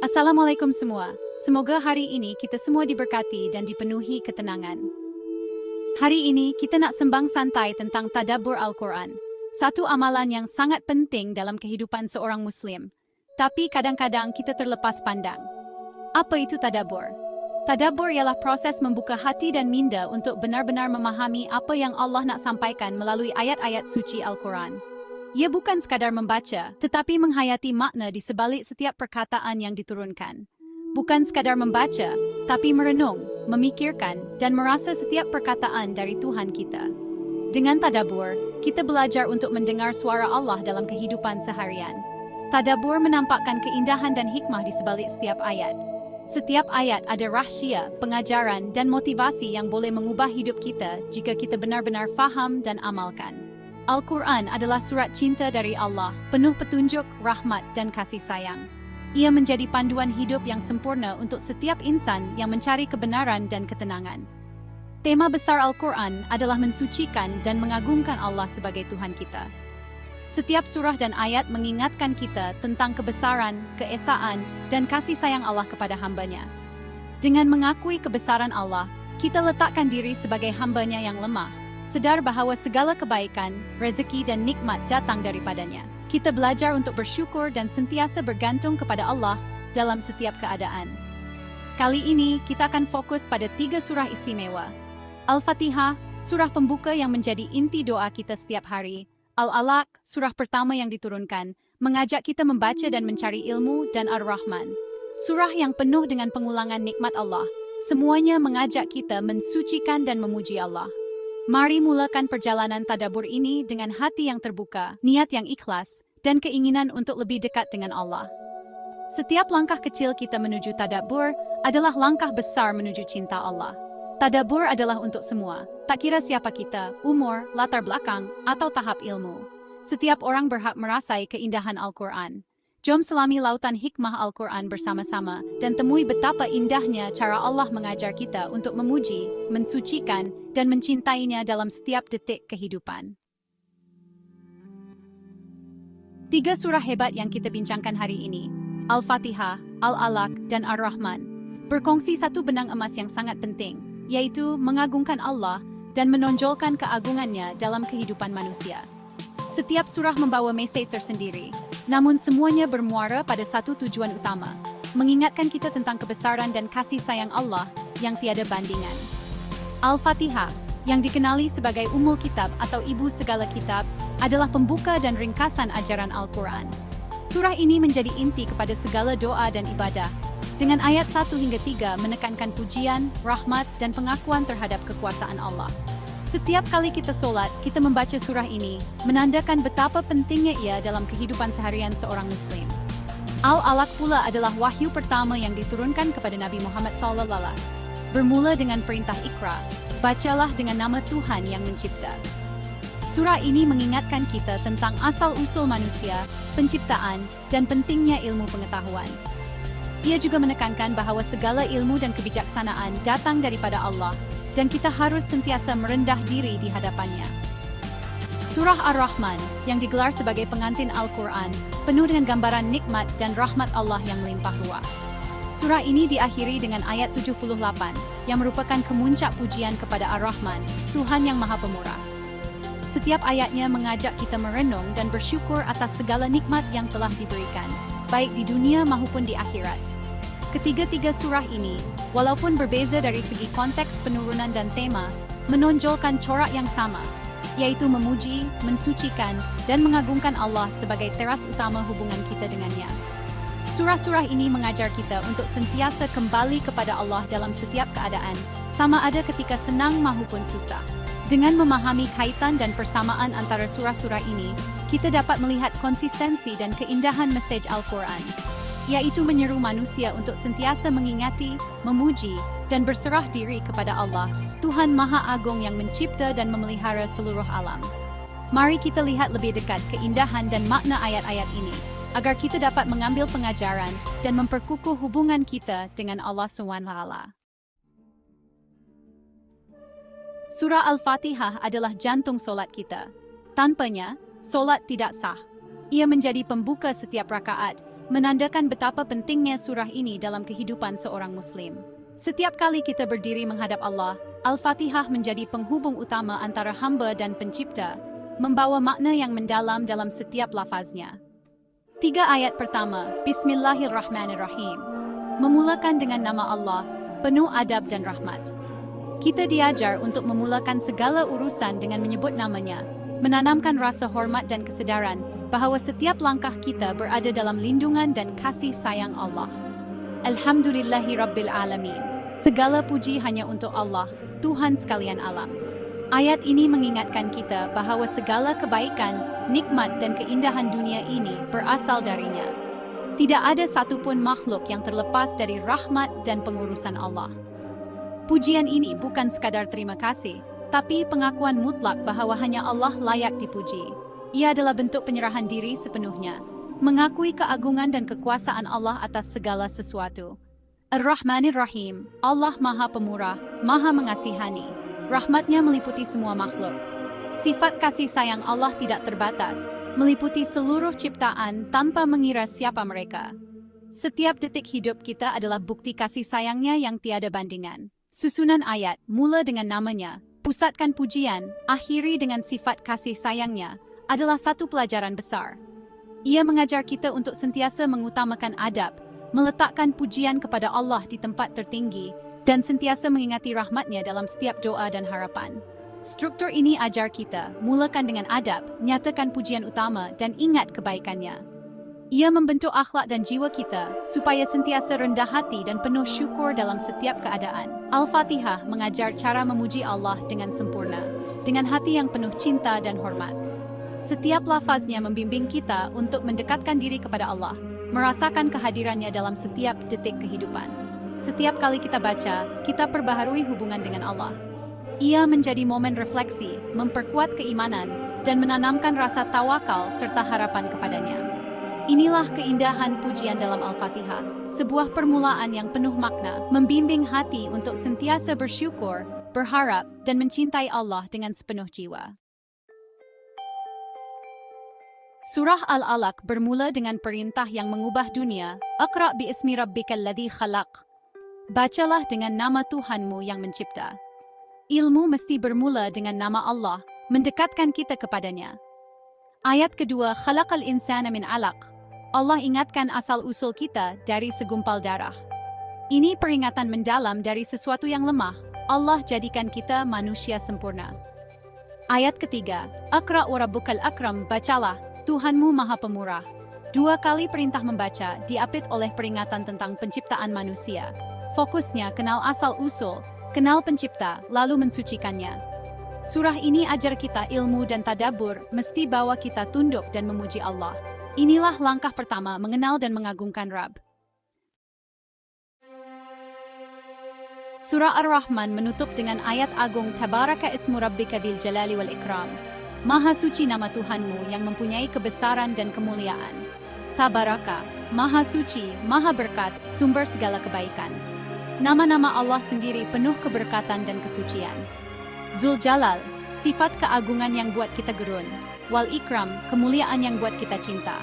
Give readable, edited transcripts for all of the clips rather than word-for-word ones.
Assalamualaikum semua. Semoga hari ini kita semua diberkati dan dipenuhi ketenangan. Hari ini kita nak sembang santai tentang tadabbur Al-Quran. Satu amalan yang sangat penting dalam kehidupan seorang Muslim. Tapi kadang-kadang kita terlepas pandang. Apa itu tadabbur? Tadabbur ialah proses membuka hati dan minda untuk benar-benar memahami apa yang Allah nak sampaikan melalui ayat-ayat suci Al-Quran. Ia bukan sekadar membaca, tetapi menghayati makna di sebalik setiap perkataan yang diturunkan. Bukan sekadar membaca, tapi merenung, memikirkan, dan merasa setiap perkataan dari Tuhan kita. Dengan tadabbur, kita belajar untuk mendengar suara Allah dalam kehidupan seharian. Tadabbur menampakkan keindahan dan hikmah di sebalik setiap ayat. Setiap ayat ada rahsia, pengajaran, dan motivasi yang boleh mengubah hidup kita jika kita benar-benar faham dan amalkan. Al-Quran adalah surat cinta dari Allah, penuh petunjuk, rahmat, dan kasih sayang. Ia menjadi panduan hidup yang sempurna untuk setiap insan yang mencari kebenaran dan ketenangan. Tema besar Al-Quran adalah mensucikan dan mengagungkan Allah sebagai Tuhan kita. Setiap surah dan ayat mengingatkan kita tentang kebesaran, keesaan, dan kasih sayang Allah kepada hamba-Nya. Dengan mengakui kebesaran Allah, kita letakkan diri sebagai hamba-Nya yang lemah, sedar bahawa segala kebaikan, rezeki dan nikmat datang daripadanya. Kita belajar untuk bersyukur dan sentiasa bergantung kepada Allah dalam setiap keadaan. Kali ini kita akan fokus pada 3 surah istimewa. Al-Fatihah, surah pembuka yang menjadi inti doa kita setiap hari. Al-Alaq, surah pertama yang diturunkan, mengajak kita membaca dan mencari ilmu, dan Ar-Rahman, surah yang penuh dengan pengulangan nikmat Allah. Semuanya mengajak kita mensucikan dan memuji Allah. Mari mulakan perjalanan tadabbur ini dengan hati yang terbuka, niat yang ikhlas, dan keinginan untuk lebih dekat dengan Allah. Setiap langkah kecil kita menuju tadabbur adalah langkah besar menuju cinta Allah. Tadabbur adalah untuk semua, tak kira siapa kita, umur, latar belakang, atau tahap ilmu. Setiap orang berhak merasai keindahan Al-Quran. Jom selami lautan hikmah Al-Quran bersama-sama dan temui betapa indahnya cara Allah mengajar kita untuk memuji, mensucikan, dan mencintainya dalam setiap detik kehidupan. 3 surah hebat yang kita bincangkan hari ini, Al-Fatihah, Al-Alaq, dan Ar-Rahman, berkongsi satu benang emas yang sangat penting, yaitu mengagungkan Allah dan menonjolkan keagungannya dalam kehidupan manusia. Setiap surah membawa mesej tersendiri, namun semuanya bermuara pada satu tujuan utama, mengingatkan kita tentang kebesaran dan kasih sayang Allah yang tiada bandingan. Al-Fatihah, yang dikenali sebagai Ummul Kitab atau ibu segala kitab, adalah pembuka dan ringkasan ajaran Al-Quran. Surah ini menjadi inti kepada segala doa dan ibadah, dengan ayat 1 hingga 3 menekankan pujian, rahmat, dan pengakuan terhadap kekuasaan Allah. Setiap kali kita solat, kita membaca surah ini, menandakan betapa pentingnya ia dalam kehidupan seharian seorang Muslim. Al-Alaq pula adalah wahyu pertama yang diturunkan kepada Nabi Muhammad SAW. Bermula dengan perintah Iqra, bacalah dengan nama Tuhan yang mencipta. Surah ini mengingatkan kita tentang asal-usul manusia, penciptaan, dan pentingnya ilmu pengetahuan. Ia juga menekankan bahawa segala ilmu dan kebijaksanaan datang daripada Allah, dan kita harus sentiasa merendah diri di hadapannya. Surah Ar-Rahman, yang digelar sebagai pengantin Al-Quran, penuh dengan gambaran nikmat dan rahmat Allah yang melimpah ruah. Surah ini diakhiri dengan ayat 78, yang merupakan kemuncak pujian kepada Ar-Rahman, Tuhan yang Maha Pemurah. Setiap ayatnya mengajak kita merenung dan bersyukur atas segala nikmat yang telah diberikan, baik di dunia maupun di akhirat. Ketiga-tiga surah ini, walaupun berbeza dari segi konteks penurunan dan tema, menonjolkan corak yang sama, yaitu memuji, mensucikan, dan mengagungkan Allah sebagai teras utama hubungan kita dengannya. Surah-surah ini mengajar kita untuk sentiasa kembali kepada Allah dalam setiap keadaan, sama ada ketika senang maupun susah. Dengan memahami kaitan dan persamaan antara surah-surah ini, kita dapat melihat konsistensi dan keindahan mesej Al-Quran, yaitu menyeru manusia untuk sentiasa mengingati, memuji, dan berserah diri kepada Allah, Tuhan Maha Agung yang mencipta dan memelihara seluruh alam. Mari kita lihat lebih dekat keindahan dan makna ayat-ayat ini, agar kita dapat mengambil pengajaran dan memperkukuh hubungan kita dengan Allah SWT. Surah Al-Fatihah adalah jantung solat kita. Tanpanya, solat tidak sah. Ia menjadi pembuka setiap rakaat, menandakan betapa pentingnya surah ini dalam kehidupan seorang Muslim. Setiap kali kita berdiri menghadap Allah, Al-Fatihah menjadi penghubung utama antara hamba dan Pencipta, membawa makna yang mendalam dalam setiap lafaznya. 3 ayat pertama, Bismillahirrahmanirrahim. Memulakan dengan nama Allah, penuh adab dan rahmat. Kita diajar untuk memulakan segala urusan dengan menyebut namanya, menanamkan rasa hormat dan kesedaran bahwa setiap langkah kita berada dalam lindungan dan kasih sayang Allah. Alhamdulillahi Rabbil Alamin. Segala puji hanya untuk Allah, Tuhan sekalian alam. Ayat ini mengingatkan kita bahwa segala kebaikan, nikmat dan keindahan dunia ini berasal darinya. Tidak ada satupun makhluk yang terlepas dari rahmat dan pengurusan Allah. Pujian ini bukan sekadar terima kasih, tapi pengakuan mutlak bahwa hanya Allah layak dipuji. Ia adalah bentuk penyerahan diri sepenuhnya, mengakui keagungan dan kekuasaan Allah atas segala sesuatu. Ar-Rahmanir-Rahim, Allah Maha Pemurah, Maha Mengasihani. Rahmatnya meliputi semua makhluk. Sifat kasih sayang Allah tidak terbatas, meliputi seluruh ciptaan tanpa mengira siapa mereka. Setiap detik hidup kita adalah bukti kasih sayangnya yang tiada bandingan. Susunan ayat, mula dengan namanya, pusatkan pujian, akhiri dengan sifat kasih sayangnya, adalah satu pelajaran besar. Ia mengajar kita untuk sentiasa mengutamakan adab, meletakkan pujian kepada Allah di tempat tertinggi, dan sentiasa mengingati rahmatnya dalam setiap doa dan harapan. Struktur ini ajar kita, mulakan dengan adab, nyatakan pujian utama, dan ingat kebaikannya. Ia membentuk akhlak dan jiwa kita, supaya sentiasa rendah hati dan penuh syukur dalam setiap keadaan. Al-Fatihah mengajar cara memuji Allah dengan sempurna, dengan hati yang penuh cinta dan hormat. Setiap lafaznya membimbing kita untuk mendekatkan diri kepada Allah, merasakan kehadirannya dalam setiap detik kehidupan. Setiap kali kita baca, kita perbaharui hubungan dengan Allah. Ia menjadi momen refleksi, memperkuat keimanan, dan menanamkan rasa tawakal serta harapan kepadanya. Inilah keindahan pujian dalam Al-Fatihah, sebuah permulaan yang penuh makna, membimbing hati untuk sentiasa bersyukur, berharap, dan mencintai Allah dengan sepenuh jiwa. Surah Al-Alaq bermula dengan perintah yang mengubah dunia, Iqra' bi'ismi rabbikal ladzi khalaq. Bacalah dengan nama Tuhanmu yang mencipta. Ilmu mesti bermula dengan nama Allah, mendekatkan kita kepadanya. Ayat kedua, Khalaqal insana min 'alaq. Allah ingatkan asal-usul kita dari segumpal darah. Ini peringatan mendalam dari sesuatu yang lemah. Allah jadikan kita manusia sempurna. Ayat ketiga, Iqra' wa rabbukal akram, bacalah, Tuhanmu Maha Pemurah. 2 kali perintah membaca diapit oleh peringatan tentang penciptaan manusia. Fokusnya kenal asal-usul, kenal pencipta, lalu mensucikannya. Surah ini ajar kita ilmu dan tadabbur, mesti bawa kita tunduk dan memuji Allah. Inilah langkah pertama mengenal dan mengagungkan Rabb. Surah Ar-Rahman menutup dengan ayat agung Tabaraka ismu rabbika dzil jalali wal ikram. Maha suci nama Tuhanmu yang mempunyai kebesaran dan kemuliaan. Tabaraka, Maha suci, Maha berkat, sumber segala kebaikan. Nama-nama Allah sendiri penuh keberkatan dan kesucian. Dzul Jalal, sifat keagungan yang buat kita gerun. Wal Ikram, kemuliaan yang buat kita cinta.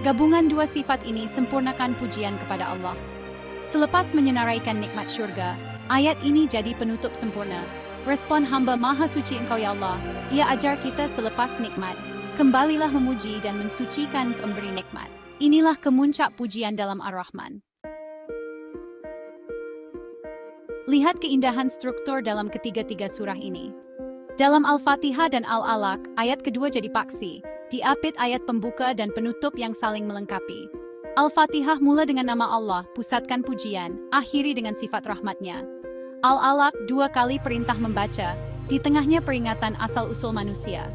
Gabungan 2 sifat ini sempurnakan pujian kepada Allah. Selepas menyenaraikan nikmat syurga, ayat ini jadi penutup sempurna. Respon hamba Maha Suci Engkau ya Allah, ia ajar kita selepas nikmat, kembalilah memuji dan mensucikan pemberi nikmat. Inilah kemuncak pujian dalam Ar-Rahman. Lihat keindahan struktur dalam ketiga-tiga surah ini. Dalam Al-Fatihah dan Al-Alaq, ayat kedua jadi paksi, diapit ayat pembuka dan penutup yang saling melengkapi. Al-Fatihah mula dengan nama Allah, pusatkan pujian, akhiri dengan sifat rahmatnya. Al-Alaq 2 kali perintah membaca, di tengahnya peringatan asal-usul manusia.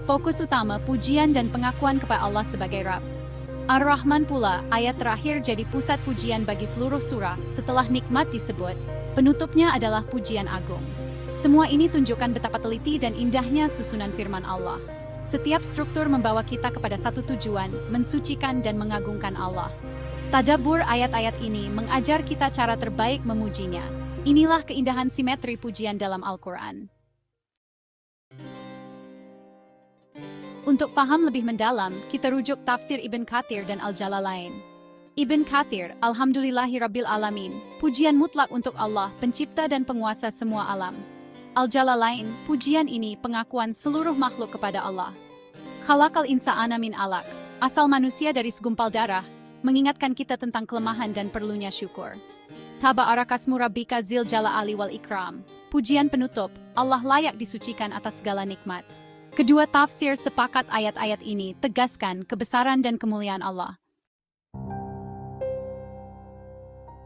Fokus utama pujian dan pengakuan kepada Allah sebagai Rabb. Ar-Rahman pula, ayat terakhir jadi pusat pujian bagi seluruh surah. Setelah nikmat disebut, penutupnya adalah pujian agung. Semua ini tunjukkan betapa teliti dan indahnya susunan firman Allah. Setiap struktur membawa kita kepada satu tujuan, mensucikan dan mengagungkan Allah. Tadabbur ayat-ayat ini mengajar kita cara terbaik memujinya. Inilah keindahan simetri pujian dalam Al-Quran. Untuk paham lebih mendalam, kita rujuk tafsir Ibn Kathir dan Al-Jalalain. Ibn Kathir, Alhamdulillahirabbil alamin, pujian mutlak untuk Allah, pencipta dan penguasa semua alam. Al-Jalalain, pujian ini pengakuan seluruh makhluk kepada Allah. Khalaqal insana min alaq, asal manusia dari segumpal darah, mengingatkan kita tentang kelemahan dan perlunya syukur. Tabarakasmu rabbika zil jalali wal ikram, pujian penutup, Allah layak disucikan atas segala nikmat. Kedua tafsir sepakat ayat-ayat ini tegaskan kebesaran dan kemuliaan Allah.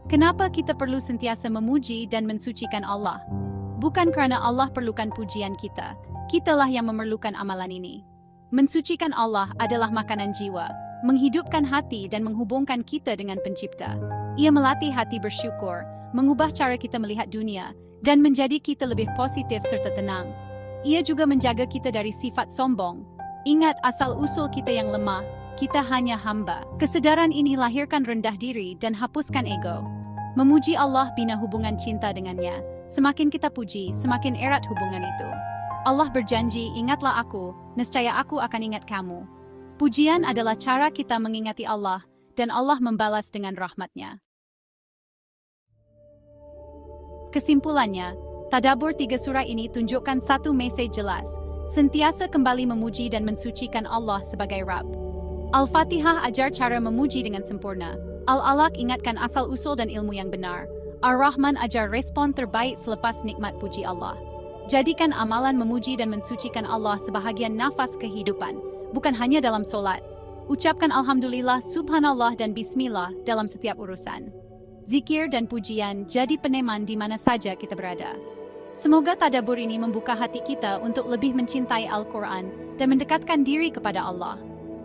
Kenapa kita perlu sentiasa memuji dan mensucikan Allah? Bukan karena Allah perlukan pujian kita, kitalah yang memerlukan amalan ini. Mensucikan Allah adalah makanan jiwa, menghidupkan hati dan menghubungkan kita dengan Pencipta. Ia melatih hati bersyukur, mengubah cara kita melihat dunia, dan menjadi kita lebih positif serta tenang. Ia juga menjaga kita dari sifat sombong. Ingat asal-usul kita yang lemah, kita hanya hamba. Kesedaran ini lahirkan rendah diri dan hapuskan ego. Memuji Allah bina hubungan cinta dengannya. Semakin kita puji, semakin erat hubungan itu. Allah berjanji, ingatlah aku, nescaya aku akan ingat kamu. Pujian adalah cara kita mengingati Allah, dan Allah membalas dengan rahmat-Nya. Kesimpulannya, tadabbur 3 surah ini tunjukkan satu mesej jelas, sentiasa kembali memuji dan mensucikan Allah sebagai Rabb. Al-Fatihah ajar cara memuji dengan sempurna. Al-Alaq ingatkan asal-usul dan ilmu yang benar. Ar-Rahman ajar respon terbaik selepas nikmat puji Allah. Jadikan amalan memuji dan mensucikan Allah sebahagian nafas kehidupan, bukan hanya dalam solat. Ucapkan Alhamdulillah, Subhanallah dan Bismillah dalam setiap urusan. Zikir dan pujian jadi peneman di mana saja kita berada. Semoga tadabbur ini membuka hati kita untuk lebih mencintai Al-Quran dan mendekatkan diri kepada Allah.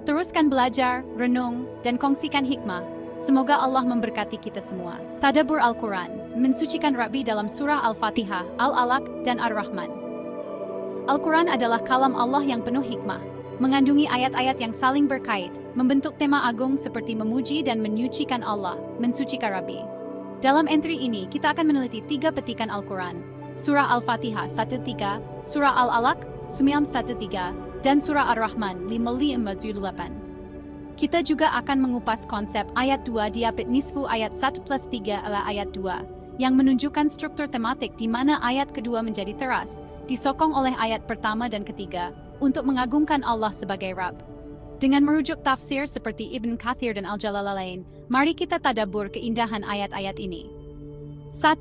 Teruskan belajar, renung, dan kongsikan hikmah. Semoga Allah memberkati kita semua. Tadabbur Al-Quran, mensucikan Rabbi dalam surah Al-Fatihah, Al-Alaq, dan Ar-Rahman. Al-Quran adalah kalam Allah yang penuh hikmah, mengandungi ayat-ayat yang saling berkait, membentuk tema agung seperti memuji dan menyucikan Allah, mensucikan Rabbi. Dalam entry ini, kita akan meneliti 3 petikan Al-Quran, Surah Al-Fatihah 1-3, Surah Al-Alaq 9-1-3, dan Surah Ar-Rahman 5-8. Kita juga akan mengupas konsep ayat 2 diapit nisfu ayat 1+3 adalah ayat 2, yang menunjukkan struktur tematik di mana ayat kedua menjadi teras, disokong oleh ayat pertama dan ketiga, untuk mengagungkan Allah sebagai Rabb. Dengan merujuk tafsir seperti Ibn Kathir dan Al-Jalalain, mari kita tadabbur keindahan ayat-ayat ini. 1.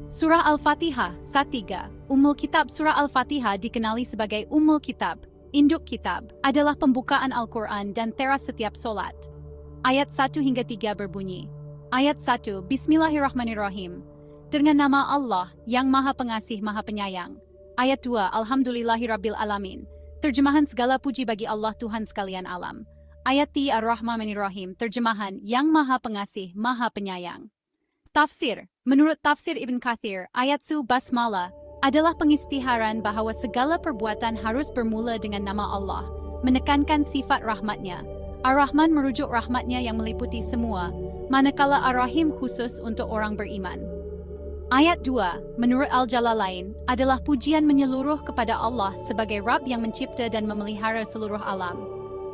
Surah Al-Fatihah 1-3. Ummul Kitab. Surah Al-Fatihah dikenali sebagai Ummul Kitab, induk kitab, adalah pembukaan Al-Quran dan teras setiap solat. Ayat 1-3 berbunyi, Ayat 1, Bismillahirrahmanirrahim. Dengan nama Allah, yang Maha Pengasih, Maha Penyayang. Ayat 2, Alhamdulillahirabbil alamin. Terjemahan segala puji bagi Allah Tuhan sekalian alam. Ayat 3, Ar-Rahmanir-Rahim. Terjemahan yang Maha Pengasih, Maha Penyayang. Tafsir. Menurut tafsir Ibn Kathir, ayat su basmalah adalah pengistiharan bahwa segala perbuatan harus bermula dengan nama Allah, menekankan sifat rahmatnya. Ar-Rahman merujuk rahmatnya yang meliputi semua, manakala Ar-Rahim khusus untuk orang beriman. Ayat 2, menurut Al-Jalalain, adalah pujian menyeluruh kepada Allah sebagai Rabb yang mencipta dan memelihara seluruh alam.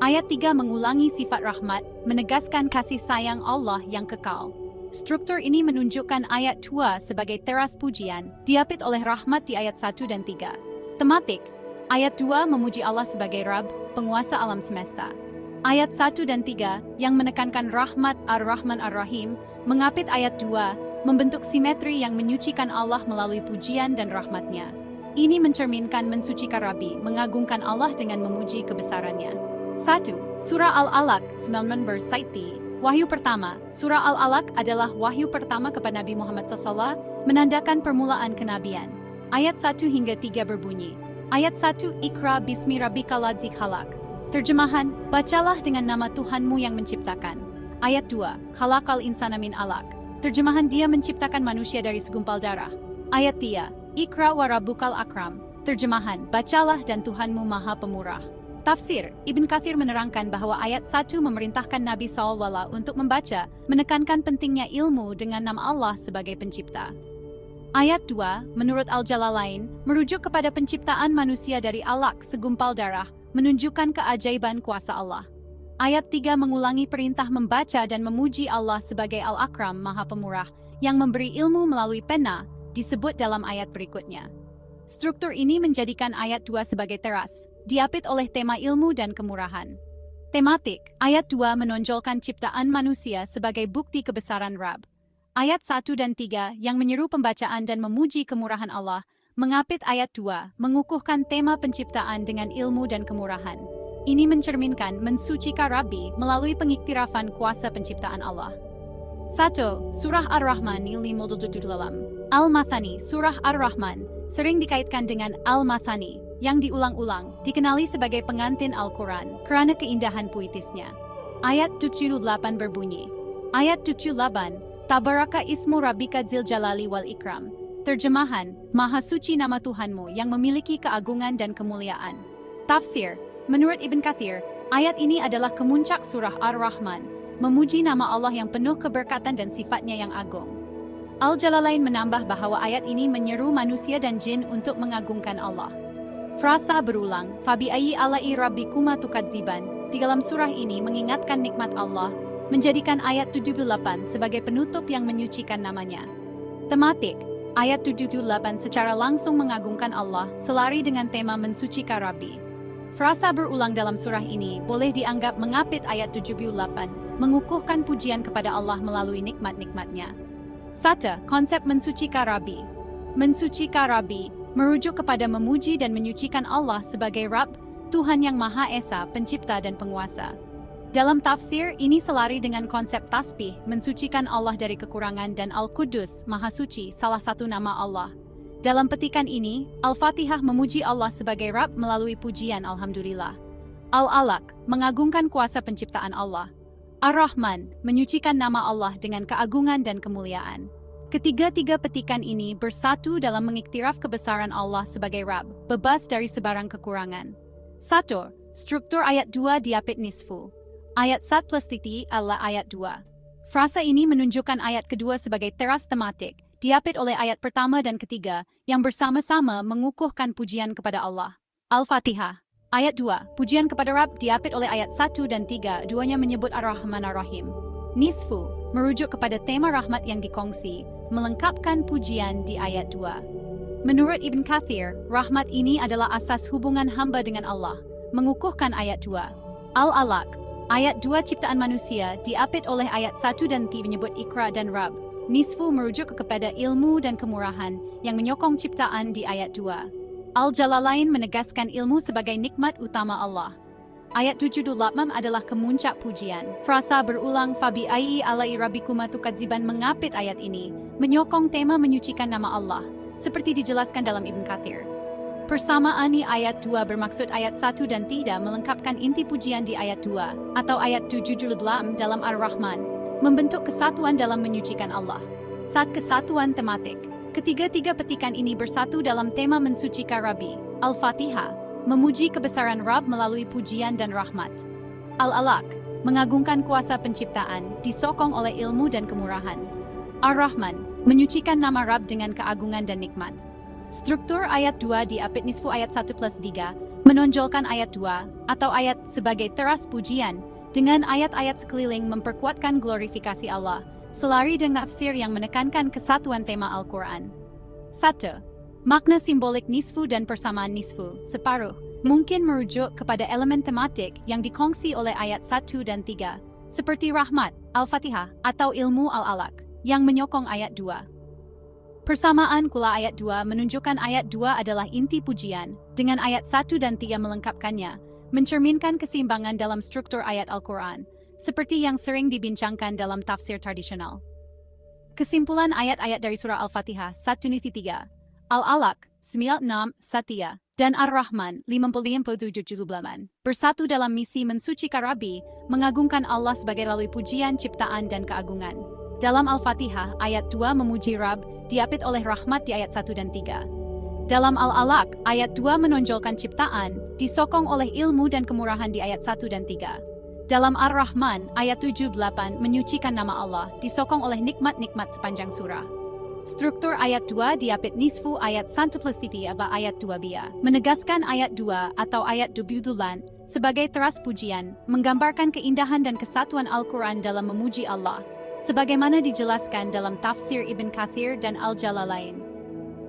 Ayat 3 mengulangi sifat rahmat, menegaskan kasih sayang Allah yang kekal. Struktur ini menunjukkan ayat 2 sebagai teras pujian, diapit oleh rahmat di ayat 1 dan 3. Tematik, ayat 2 memuji Allah sebagai Rabb, penguasa alam semesta. Ayat 1 dan 3 yang menekankan rahmat Ar-Rahman Ar-Rahim, mengapit ayat 2, membentuk simetri yang menyucikan Allah melalui pujian dan rahmatnya. Ini mencerminkan mensucikan Rabbi, mengagungkan Allah dengan memuji kebesarannya. 1. Surah Al-Alaq 19 Wahyu pertama. Surah Al-Alaq adalah wahyu pertama kepada Nabi Muhammad SAW, menandakan permulaan kenabian. Ayat 1-3 berbunyi, Ayat 1, Iqra bismi rabbikal ladzi khalaq. Terjemahan, bacalah dengan nama Tuhanmu yang menciptakan. Ayat 2, Khalaqal insana min alaq. Terjemahan, dia menciptakan manusia dari segumpal darah. Ayat 3, Iqra wa rabbukal akram. Terjemahan, bacalah dan Tuhanmu maha pemurah. Tafsir, Ibn Kathir menerangkan bahwa ayat 1 memerintahkan Nabi SAW untuk membaca, menekankan pentingnya ilmu dengan nama Allah sebagai pencipta. Ayat 2, menurut Al-Jalalain, merujuk kepada penciptaan manusia dari alaq, segumpal darah, menunjukkan keajaiban kuasa Allah. Ayat 3 mengulangi perintah membaca dan memuji Allah sebagai Al-Akram, Maha Pemurah, yang memberi ilmu melalui pena, disebut dalam ayat berikutnya. Struktur ini menjadikan ayat 2 sebagai teras, diapit oleh tema ilmu dan kemurahan. Tematik, ayat 2 menonjolkan ciptaan manusia sebagai bukti kebesaran Rabb. Ayat 1 dan 3 yang menyeru pembacaan dan memuji kemurahan Allah, mengapit ayat 2, mengukuhkan tema penciptaan dengan ilmu dan kemurahan. Ini mencerminkan mensucikan Rabbi melalui pengiktirafan kuasa penciptaan Allah. 1. Surah Ar-Rahman Al-Mathani. Surah Ar-Rahman sering dikaitkan dengan Al-Mathani, yang diulang-ulang, dikenali sebagai pengantin Al-Quran karena keindahan puitisnya. Ayat 78 berbunyi, ayat 78, Tabaraka ismu Rabbika Dzil Jalali wal Ikram. Terjemahan, Maha Suci nama Tuhanmu yang memiliki keagungan dan kemuliaan. Tafsir, menurut Ibn Katsir, ayat ini adalah kemuncak surah Ar-Rahman, memuji nama Allah yang penuh keberkatan dan sifatnya yang agung. Al-Jalalain menambah bahwa ayat ini menyeru manusia dan jin untuk mengagungkan Allah. Frasa berulang, Fabi ayyi ala'i rabbikuma tukadziban, di dalam surah ini mengingatkan nikmat Allah, menjadikan ayat 78 sebagai penutup yang menyucikan namanya. Tematik, ayat 78 secara langsung mengagungkan Allah, selari dengan tema mensucikan Rabbi. Frasa berulang dalam surah ini boleh dianggap mengapit ayat 78, mengukuhkan pujian kepada Allah melalui nikmat-nikmatnya. 1. Konsep mensucikan Rabbi. Mensucikan Rabbi merujuk kepada memuji dan menyucikan Allah sebagai Rabb, Tuhan yang Maha Esa, Pencipta dan Penguasa. Dalam tafsir, ini selari dengan konsep tasbih, mensucikan Allah dari kekurangan, dan Al-Quddus, Maha Suci, salah satu nama Allah. Dalam petikan ini, Al-Fatihah memuji Allah sebagai Rabb melalui pujian Alhamdulillah. Al-Alaq, mengagungkan kuasa penciptaan Allah. Ar-Rahman, menyucikan nama Allah dengan keagungan dan kemuliaan. Ketiga-tiga petikan ini bersatu dalam mengiktiraf kebesaran Allah sebagai Rabb, bebas dari sebarang kekurangan. 1. Struktur ayat 2 diapit nisfu. Ayat 1 plus titik adalah ayat 2. Frasa ini menunjukkan ayat kedua sebagai teras tematik, diapit oleh ayat pertama dan ketiga, yang bersama-sama mengukuhkan pujian kepada Allah. Al-Fatihah. Ayat 2, pujian kepada Rabb diapit oleh ayat 1 dan 3, duanya menyebut Ar-Rahman Ar-Rahim. Nisfu, merujuk kepada tema rahmat yang dikongsi, melengkapkan pujian di ayat 2. Menurut Ibn Katsir, rahmat ini adalah asas hubungan hamba dengan Allah, mengukuhkan ayat 2. Al-Alaq, ayat 2 ciptaan manusia diapit oleh ayat 1 dan 3 menyebut Iqra dan Rabb. Nisfu merujuk kepada ilmu dan kemurahan yang menyokong ciptaan di ayat 2. Al-Jalalain menegaskan ilmu sebagai nikmat utama Allah. Ayat 78 adalah kemuncak pujian. Frasa berulang Fabi ayyi ala'i rabbikuma tukadziban mengapit ayat ini, menyokong tema menyucikan nama Allah, seperti dijelaskan dalam Ibn Katsir. Persamaan di ayat 2 bermaksud ayat 1 dan 3 melengkapkan inti pujian di ayat 2, atau ayat 78 dalam Ar-Rahman, membentuk kesatuan dalam menyucikan Allah. Saat kesatuan tematik, ketiga-tiga petikan ini bersatu dalam tema mensucikan Rabbi. Al-Fatihah, memuji kebesaran Rabb melalui pujian dan rahmat. Al-Alaq, mengagungkan kuasa penciptaan, disokong oleh ilmu dan kemurahan. Ar-Rahman, menyucikan nama Rabb dengan keagungan dan nikmat. Struktur ayat 2 diapit nisfu ayat 1 plus 3, menonjolkan ayat 2, atau ayat sebagai teras pujian, dengan ayat-ayat sekeliling memperkuatkan glorifikasi Allah, selari dengan tafsir yang menekankan kesatuan tema Al-Quran. 1. Makna simbolik nisfu dan persamaan nisfu, separuh, mungkin merujuk kepada elemen tematik yang dikongsi oleh ayat 1 dan 3, seperti rahmat, Al-Fatihah, atau ilmu Al-Alaq, yang menyokong ayat 2. Persamaan kula ayat 2 menunjukkan ayat 2 adalah inti pujian, dengan ayat 1 dan 3 melengkapkannya, mencerminkan keseimbangan dalam struktur ayat Al-Quran, seperti yang sering dibincangkan dalam tafsir tradisional. Kesimpulan ayat-ayat dari surah Al-Fatihah 1-3, Al-Alaq 96 Satya, dan Ar-Rahman 57 bersatu dalam misi mensucikan Rabbi, mengagungkan Allah sebagai melalui pujian, ciptaan, dan keagungan. Dalam Al-Fatihah, ayat 2 memuji Rabb, diapit oleh rahmat di ayat 1 dan 3. Dalam Al-Alaq, ayat 2 menonjolkan ciptaan, disokong oleh ilmu dan kemurahan di ayat 1 dan 3. Dalam Ar-Rahman, ayat 7-8 menyucikan nama Allah, disokong oleh nikmat-nikmat sepanjang surah. Struktur ayat 2 diapit nisfu ayat 1 plus titi aba ayat 2 bia. Menegaskan ayat 2 atau ayat dubiudulan sebagai teras pujian, menggambarkan keindahan dan kesatuan Al-Quran dalam memuji Allah, sebagaimana dijelaskan dalam tafsir Ibn Kathir dan Al-Jalalain.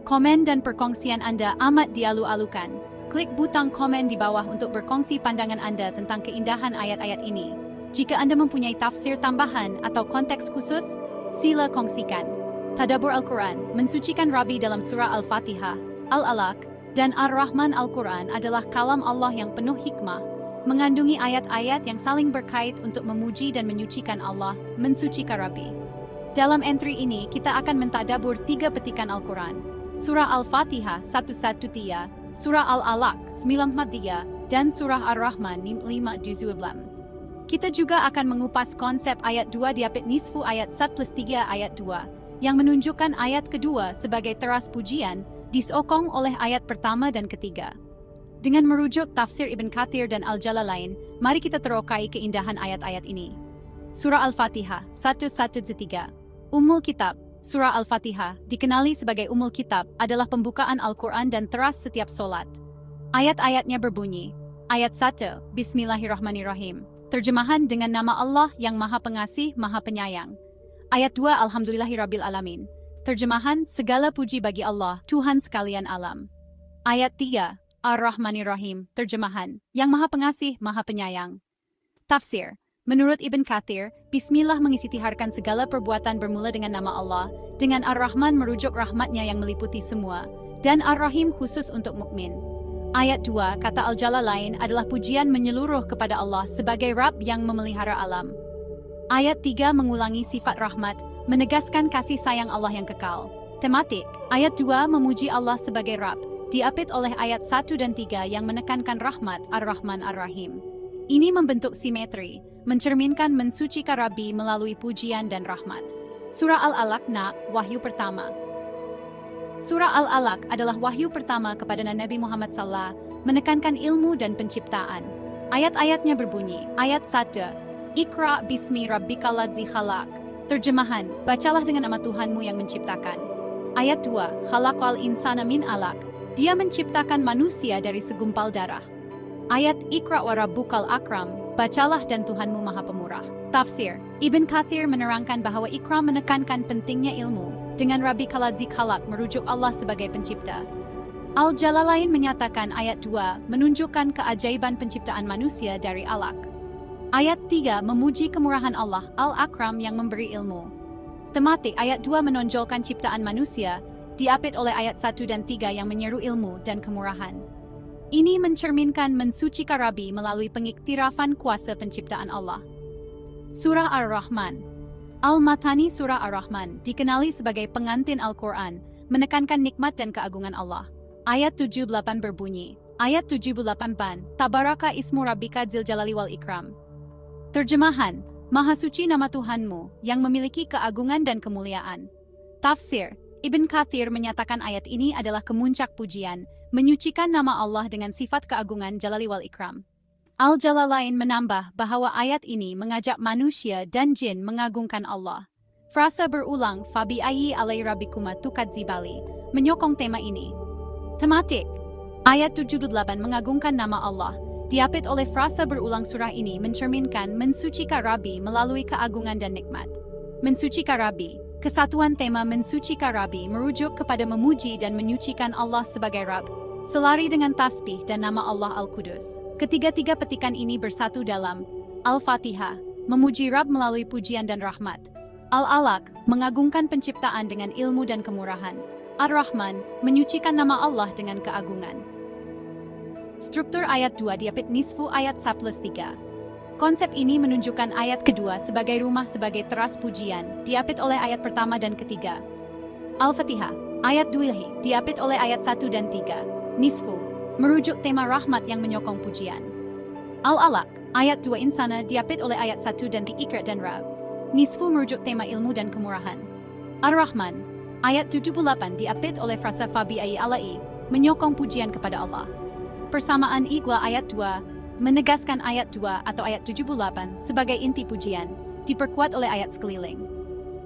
Komen dan perkongsian Anda amat dialu-alukan. Klik butang komen di bawah untuk berkongsi pandangan Anda tentang keindahan ayat-ayat ini. Jika Anda mempunyai tafsir tambahan atau konteks khusus, sila kongsikan. Tadabbur Al-Quran, mensucikan Rabi dalam surah Al-Fatihah, Al-Alaq, dan Ar-Rahman. Al-Quran adalah kalam Allah yang penuh hikmah, mengandungi ayat-ayat yang saling berkait untuk memuji dan menyucikan Allah, mensucikan Rabi. Dalam entry ini, kita akan mentadabbur 3 petikan Al-Quran. Surah Al-Fatihah 113, Surah Al-Alaq 93, dan Surah Ar-Rahman 5-12. Kita juga akan mengupas konsep ayat 2 diapit nisfu ayat 1 plus 3 ayat 2, yang menunjukkan ayat kedua sebagai teras pujian, disokong oleh ayat pertama dan ketiga. Dengan merujuk tafsir Ibn Kathir dan Al-Jalalain, mari kita terokai keindahan ayat-ayat ini. Surah Al-Fatihah 1-1-3. Ummul Kitab. Surah Al-Fatihah, dikenali sebagai Ummul Kitab, adalah pembukaan Al-Quran dan teras setiap solat. Ayat-ayatnya berbunyi, Ayat 1, Bismillahirrahmanirrahim. Terjemahan dengan nama Allah yang Maha Pengasih, Maha Penyayang. Ayat 2, Alhamdulillahirabbil alamin. Terjemahan, segala puji bagi Allah, Tuhan sekalian alam. Ayat 3, Ar-Rahmanir-Rahim. Terjemahan, yang Maha Pengasih, Maha Penyayang. Tafsir. Menurut Ibn Kathir, Bismillah mengisitiharkan segala perbuatan bermula dengan nama Allah, dengan Ar-Rahman merujuk rahmatnya yang meliputi semua, dan Ar-Rahim khusus untuk mukmin. Ayat 2, kata Al-Jalalain, adalah pujian menyeluruh kepada Allah sebagai Rabb yang memelihara alam. Ayat 3 mengulangi sifat rahmat, menegaskan kasih sayang Allah yang kekal. Tematik, ayat 2 memuji Allah sebagai Rabb, diapit oleh ayat 1 dan 3 yang menekankan rahmat Ar-Rahman Ar-Rahim. Ini membentuk simetri, mencerminkan mensucikan Rabbi melalui pujian dan rahmat. Surah Al-Alaq wahyu pertama. Surah Al-Alaq adalah wahyu pertama kepada Nabi Muhammad SAW, menekankan ilmu dan penciptaan. Ayat-ayatnya berbunyi, ayat 1, Iqra bismi rabbikal ladzi khalaq. Terjemahan, bacalah dengan nama Tuhanmu yang menciptakan. Ayat 2, Khalaqal insana min alaq. Dia menciptakan manusia dari segumpal darah. Ayat Iqra wa rabbukal akram. Bacalah dan Tuhanmu Maha Pemurah. Tafsir, Ibn Kathir menerangkan bahwa Iqra menekankan pentingnya ilmu, dengan Rabbikal ladzi khalaq merujuk Allah sebagai pencipta. Al-Jalalain menyatakan ayat 2 menunjukkan keajaiban penciptaan manusia dari alaq. Ayat 3 memuji kemurahan Allah, Al-Akram yang memberi ilmu. Tematik ayat 2 menonjolkan ciptaan manusia, diapit oleh ayat 1 dan 3 yang menyeru ilmu dan kemurahan. Ini mencerminkan mensucikan Rabbi melalui pengiktirafan kuasa penciptaan Allah. Surah Ar-Rahman. Al-Matani Surah Ar-Rahman dikenali sebagai pengantin Al-Quran, menekankan nikmat dan keagungan Allah. Ayat 78 berbunyi, ayat 78 Tabaraka ismu rabbika dzil jalali wal ikram. Terjemahan, Maha Suci nama Tuhanmu, yang memiliki keagungan dan kemuliaan. Tafsir, Ibn Kathir menyatakan ayat ini adalah kemuncak pujian, menyucikan nama Allah dengan sifat keagungan jalali wal ikram. Al-Jalalain menambah bahwa ayat ini mengajak manusia dan jin mengagungkan Allah. Frasa berulang, Fabi ayyi alai rabbikuma tukadzibali, menyokong tema ini. Tematik, ayat 78 mengagungkan nama Allah, diapit oleh frasa berulang surah ini mencerminkan mensucikan Rabbi melalui keagungan dan nikmat. Mensucikan Rabbi, kesatuan tema mensucikan Rabbi merujuk kepada memuji dan menyucikan Allah sebagai Rabb, selari dengan tasbih dan nama Allah Al-Qudus. Ketiga-tiga petikan ini bersatu dalam Al-Fatihah, memuji Rabb melalui pujian dan rahmat. Al-Alaq, mengagungkan penciptaan dengan ilmu dan kemurahan. Ar-Rahman, menyucikan nama Allah dengan keagungan. Struktur ayat 2 diapit nisfu ayat 1+3. Konsep ini menunjukkan ayat kedua sebagai rumah sebagai teras pujian, diapit oleh ayat pertama dan ketiga. Al-Fatihah, ayat 2 diapit oleh ayat 1 dan 3. Nisfu, merujuk tema rahmat yang menyokong pujian. Al-Alaq, ayat 2 insana diapit oleh ayat 1 dan 3 Iqra dan Rab. Nisfu merujuk tema ilmu dan kemurahan. Ar-Rahman, ayat 78 diapit oleh frasa Fabi ayyi alai, menyokong pujian kepada Allah. Persamaan Iqla ayat 2 menegaskan ayat 2 atau ayat 78 sebagai inti pujian, diperkuat oleh ayat sekeliling.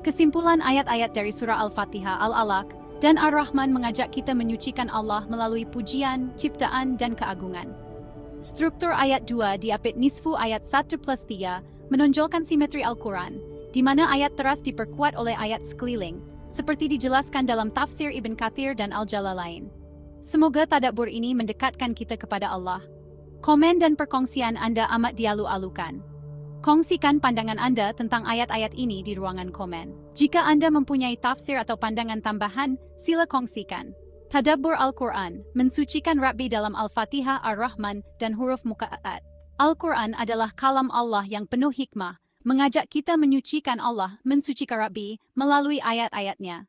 Kesimpulan ayat-ayat dari surah Al-Fatihah, Al-Alaq, dan Ar-Rahman mengajak kita menyucikan Allah melalui pujian, ciptaan, dan keagungan. Struktur ayat 2 diapit nisfu ayat 1+3 menonjolkan simetri Al-Quran, di mana ayat teras diperkuat oleh ayat sekeliling, seperti dijelaskan dalam tafsir Ibn Katsir dan Al-Jalalain. Semoga tadabbur ini mendekatkan kita kepada Allah. Komen dan perkongsian Anda amat dialu-alukan. Kongsikan pandangan Anda tentang ayat-ayat ini di ruangan komen. Jika Anda mempunyai tafsir atau pandangan tambahan, sila kongsikan. Tadabbur Al-Quran, mensucikan Rabbi dalam Al-Fatihah, Ar-Rahman, dan huruf muqattaat. Al-Quran adalah kalam Allah yang penuh hikmah, mengajak kita menyucikan Allah, mensucikan Rabbi, melalui ayat-ayatnya.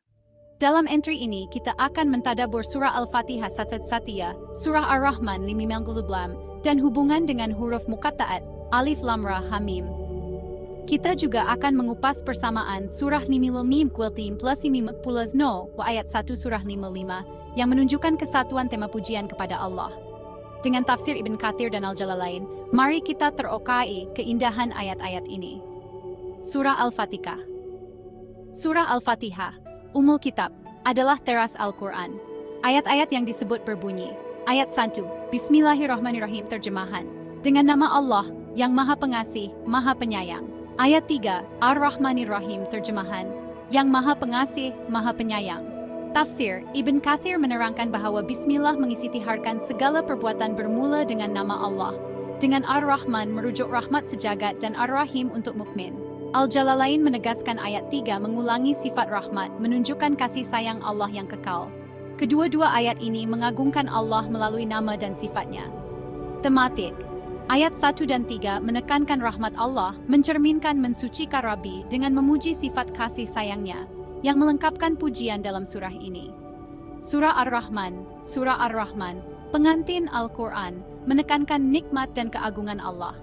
Dalam entry ini, kita akan mentadabbur surah Al-Fatihah Satya, surah Ar-Rahman 5 dan hubungan dengan huruf muqattaat, Alif Lam Ra Ha Mim. Kita juga akan mengupas persamaan surah Nimil Mim Kualtim plus Mim Pulas No wa ayat 1 surah 55 yang menunjukkan kesatuan tema pujian kepada Allah. Dengan tafsir Ibn Katsir dan Al-Jalalain, mari kita terokai keindahan ayat-ayat ini. Surah Al-Fatihah. Surah Al-Fatihah, Ummul Kitab, adalah teras Al-Quran. Ayat-ayat yang disebut berbunyi. Ayat 1, Bismillahirrahmanirrahim terjemahan. Dengan nama Allah, yang Maha Pengasih, Maha Penyayang. Ayat 3, Ar-Rahmanir-Rahim terjemahan. Yang Maha Pengasih, Maha Penyayang. Tafsir, Ibn Katsir menerangkan bahwa Bismillah mengisiharkan segala perbuatan bermula dengan nama Allah. Dengan Ar-Rahman merujuk rahmat sejagat dan Ar-Rahim untuk mukmin. Al-Jalalain menegaskan ayat 3 mengulangi sifat rahmat, menunjukkan kasih sayang Allah yang kekal. Kedua-dua ayat ini mengagungkan Allah melalui nama dan sifatnya. Tematik. Ayat 1 dan 3 menekankan rahmat Allah, mencerminkan mensucikan Rabbi dengan memuji sifat kasih sayangnya, yang melengkapkan pujian dalam surah ini. Surah Ar-Rahman, pengantin Al-Quran, menekankan nikmat dan keagungan Allah.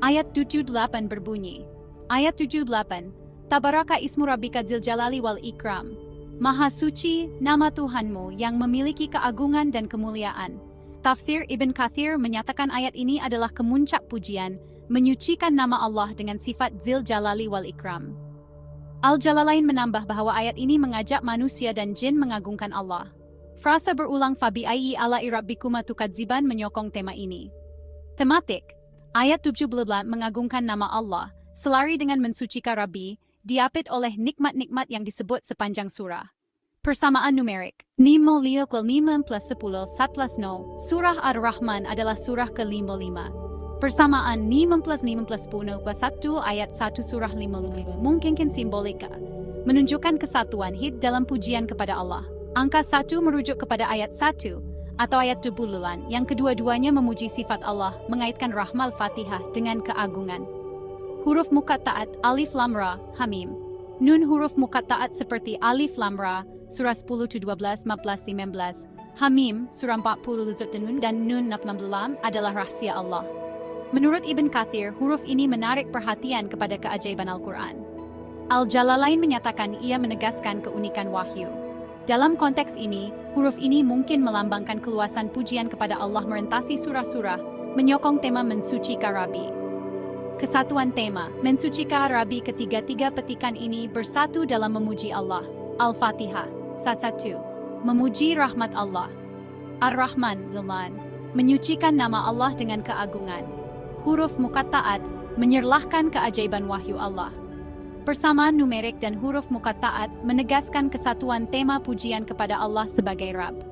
Ayat 78 berbunyi. Ayat 78, Tabaraka ismu rabbika dzil jalali wal ikram. Maha suci nama Tuhanmu yang memiliki keagungan dan kemuliaan. Tafsir Ibn Katsir menyatakan ayat ini adalah kemuncak pujian, menyucikan nama Allah dengan sifat Dzil Jalali wal Ikram. Al-Jalalain menambah bahwa ayat ini mengajak manusia dan jin mengagungkan Allah. Frasa berulang Fabi ayyi ala'i rabbikuma tukadziban menyokong tema ini. Tematik. Ayat 17 mengagungkan nama Allah, selari dengan mensucikan Rabbi, diapit oleh nikmat-nikmat yang disebut sepanjang surah. Persamaan numerik. 5 plus 10 1+0. Surah Ar-Rahman adalah surah ke-55. Persamaan 5 plus 10 plus 1 ayat 1 surah 55 mungkin simbolika, menunjukkan kesatuan hid dalam pujian kepada Allah. Angka 1 merujuk kepada ayat 1 atau ayat 70 yang kedua-duanya memuji sifat Allah, mengaitkan rahmal Fatihah dengan keagungan. Huruf muqattaat Alif Lam Ra Ha Mim. Nun huruf muqattaat seperti Alif Lam Ra, surah 10-12, 14-19, Hamim, surah 40 Nun dan Nun 16 adalah rahasia Allah. Menurut Ibn Katsir, huruf ini menarik perhatian kepada keajaiban Al-Quran. Al-Jalalain menyatakan ia menegaskan keunikan wahyu. Dalam konteks ini, huruf ini mungkin melambangkan keluasan pujian kepada Allah merentasi surah-surah, menyokong tema mensucikan Rabbi. Kesatuan tema, mensucikan Rabbi ketiga-tiga petikan ini bersatu dalam memuji Allah. Al-Fatihah, 1. Memuji rahmat Allah. Ar-Rahman, menyucikan nama Allah dengan keagungan. Huruf muqattaat, menyerlahkan keajaiban wahyu Allah. Persamaan numerik dan huruf muqattaat menegaskan kesatuan tema pujian kepada Allah sebagai Rabb.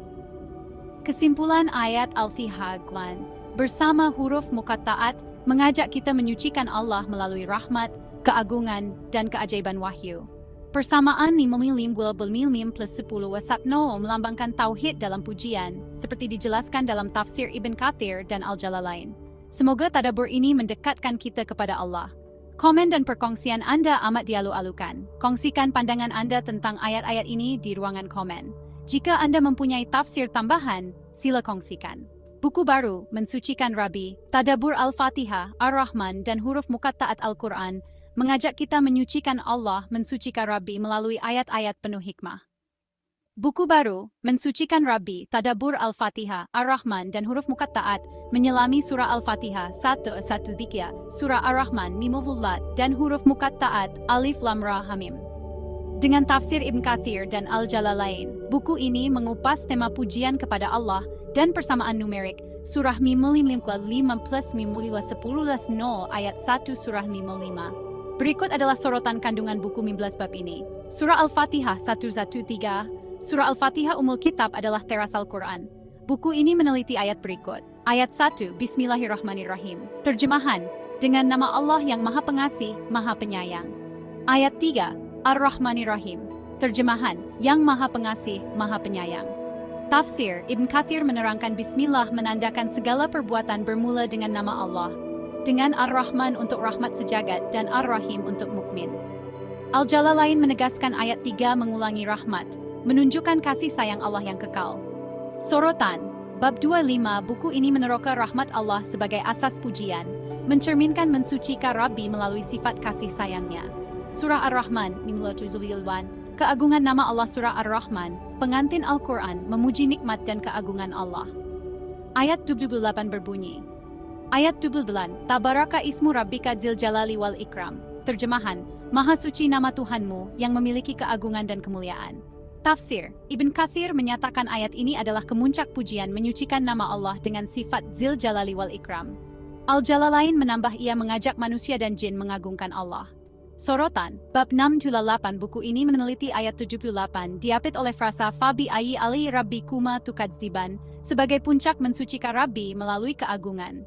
Kesimpulan ayat Al-Fatihah bersama huruf muqattaat mengajak kita menyucikan Allah melalui rahmat, keagungan, dan keajaiban wahyu. Persamaan 5 plus 10 wasapno melambangkan tauhid dalam pujian, seperti dijelaskan dalam tafsir Ibn Katsir dan Al-Jalalain. Semoga tadabbur ini mendekatkan kita kepada Allah. Komen dan perkongsian Anda amat dialu-alukan. Kongsikan pandangan Anda tentang ayat-ayat ini di ruangan komen. Jika Anda mempunyai tafsir tambahan, sila kongsikan. Buku baru, Mensucikan Rabbi, Tadabbur Al-Fatihah, Ar-Rahman, dan huruf muqattaat Al-Quran, mengajak kita menyucikan Allah, mensucikan Rabbi melalui ayat-ayat penuh hikmah. Buku baru, Mensucikan Rabbi, Tadabbur Al-Fatihah, Ar-Rahman, dan huruf muqattaat, menyelami surah Al-Fatihah 1-1-3, surah Ar-Rahman 5 dan huruf muqattaat, Alif Lam Ra Ha Mim. Dengan tafsir Ibn Kathir dan Al-Jalalain, buku ini mengupas tema pujian kepada Allah dan persamaan numerik. Surah Mim 5 plus Mim 10 ayat 1 Surah Mim 5. Berikut adalah sorotan kandungan buku 15 bab ini. Surah Al-Fatihah 113. Surah Al-Fatihah Umul Kitab adalah teras Al-Quran. Buku ini meneliti ayat berikut. Ayat 1, Bismillahirrahmanirrahim. Terjemahan, dengan nama Allah yang Maha Pengasih, Maha Penyayang. Ayat 3, Ar-Rahmanir-Rahim. Terjemahan, yang Maha Pengasih, Maha Penyayang. Tafsir, Ibn Kathir menerangkan Bismillah menandakan segala perbuatan bermula dengan nama Allah. Dengan Ar-Rahman untuk rahmat sejagat dan Ar-Rahim untuk mukmin. Al-Jalalain menegaskan ayat 3 mengulangi rahmat, menunjukkan kasih sayang Allah yang kekal. Sorotan, bab 25 buku ini meneroka rahmat Allah sebagai asas pujian, mencerminkan mensucikan Rabbi melalui sifat kasih sayangnya. Surah Ar-Rahman, keagungan nama Allah. Surah Ar-Rahman, pengantin Al-Quran, memuji nikmat dan keagungan Allah. Ayat 28 berbunyi. Ayat 29, Tabaraka ismu Rabbika dzil jalali wal ikram. Terjemahan, Maha suci nama Tuhanmu yang memiliki keagungan dan kemuliaan. Tafsir, Ibn Kathir menyatakan ayat ini adalah kemuncak pujian menyucikan nama Allah dengan sifat dzil jalali wal ikram. Al-Jalalain menambah ia mengajak manusia dan jin mengagungkan Allah. Sorotan, bab 6-8 buku ini meneliti ayat 78 diapit oleh frasa Fabi ayi ali Rabbi kuma tukadziban sebagai puncak mensucikan Rabbi melalui keagungan.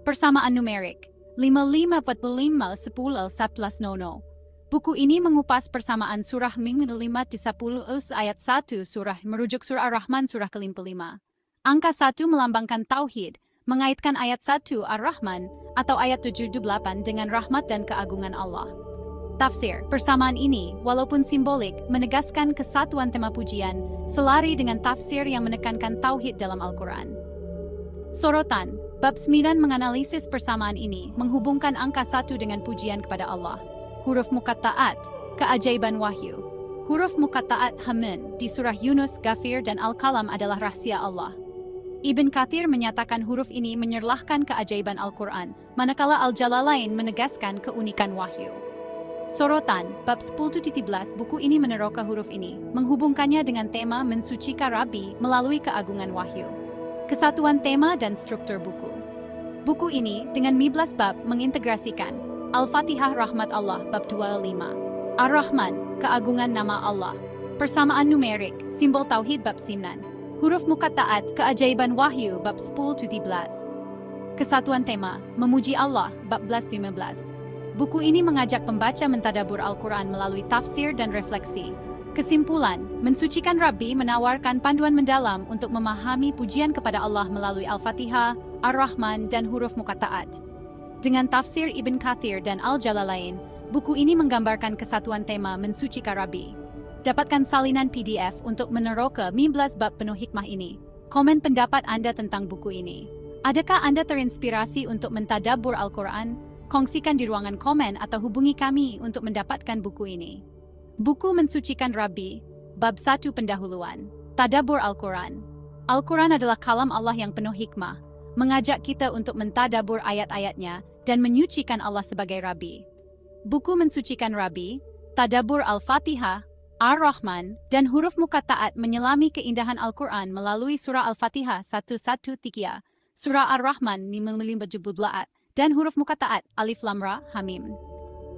Persamaan numerik, 55-45-10-11. Buku ini mengupas persamaan surah Mim 5-10 ayat 1 surah merujuk surah Ar-Rahman surah ke-5. Angka 1 melambangkan tauhid, mengaitkan ayat 1 Ar-Rahman atau ayat 78 dengan rahmat dan keagungan Allah. Tafsir, persamaan ini, walaupun simbolik, menegaskan kesatuan tema pujian, selari dengan tafsir yang menekankan tauhid dalam Al-Quran. Sorotan, bab 9 menganalisis persamaan ini, menghubungkan angka 1 dengan pujian kepada Allah. Huruf muqatta'at, keajaiban wahyu. Huruf muqatta'at Hamin di surah Yunus, Ghafir dan Al-Qalam adalah rahasia Allah. Ibn Kathir menyatakan huruf ini menyerlahkan keajaiban Al-Quran, manakala Al-Jalalain menegaskan keunikan wahyu. Sorotan, bab 10-11 buku ini meneroka huruf ini, menghubungkannya dengan tema mensucikan Rabbi melalui keagungan wahyu. Kesatuan tema dan struktur buku. Buku ini, dengan 15 bab, mengintegrasikan Al-Fatihah Rahmat Allah bab 25, Ar-Rahman, keagungan nama Allah, persamaan numerik, simbol tauhid bab 9, huruf muqatta'at, keajaiban wahyu bab 10-13. Kesatuan tema, memuji Allah bab 11-15. Buku ini mengajak pembaca mentadabur Al-Quran melalui tafsir dan refleksi. Kesimpulan, mensucikan Rabbi menawarkan panduan mendalam untuk memahami pujian kepada Allah melalui Al-Fatihah, Ar-Rahman, dan huruf muqatta'at. Dengan tafsir Ibn Kathir dan Al-Jalalain, buku ini menggambarkan kesatuan tema mensucikan Rabbi. Dapatkan salinan PDF untuk meneroka 15 bab penuh hikmah ini. Komen pendapat Anda tentang buku ini. Adakah Anda terinspirasi untuk mentadabur Al-Quran? Kongsikan di ruangan komen atau hubungi kami untuk mendapatkan buku ini. Buku Mensucikan Rabbi, Bab 1 Pendahuluan, Tadabbur Al-Quran. Al-Quran adalah kalam Allah yang penuh hikmah, mengajak kita untuk mentadabur ayat-ayatnya dan menyucikan Allah sebagai Rabbi. Buku Mensucikan Rabbi, Tadabbur Al-Fatihah, Ar-Rahman, dan huruf muqatta'at menyelami keindahan Al-Quran melalui surah Al-Fatihah 113, surah Ar-Rahman 5 dan huruf muqatta'at Alif Lam Ra Hamim.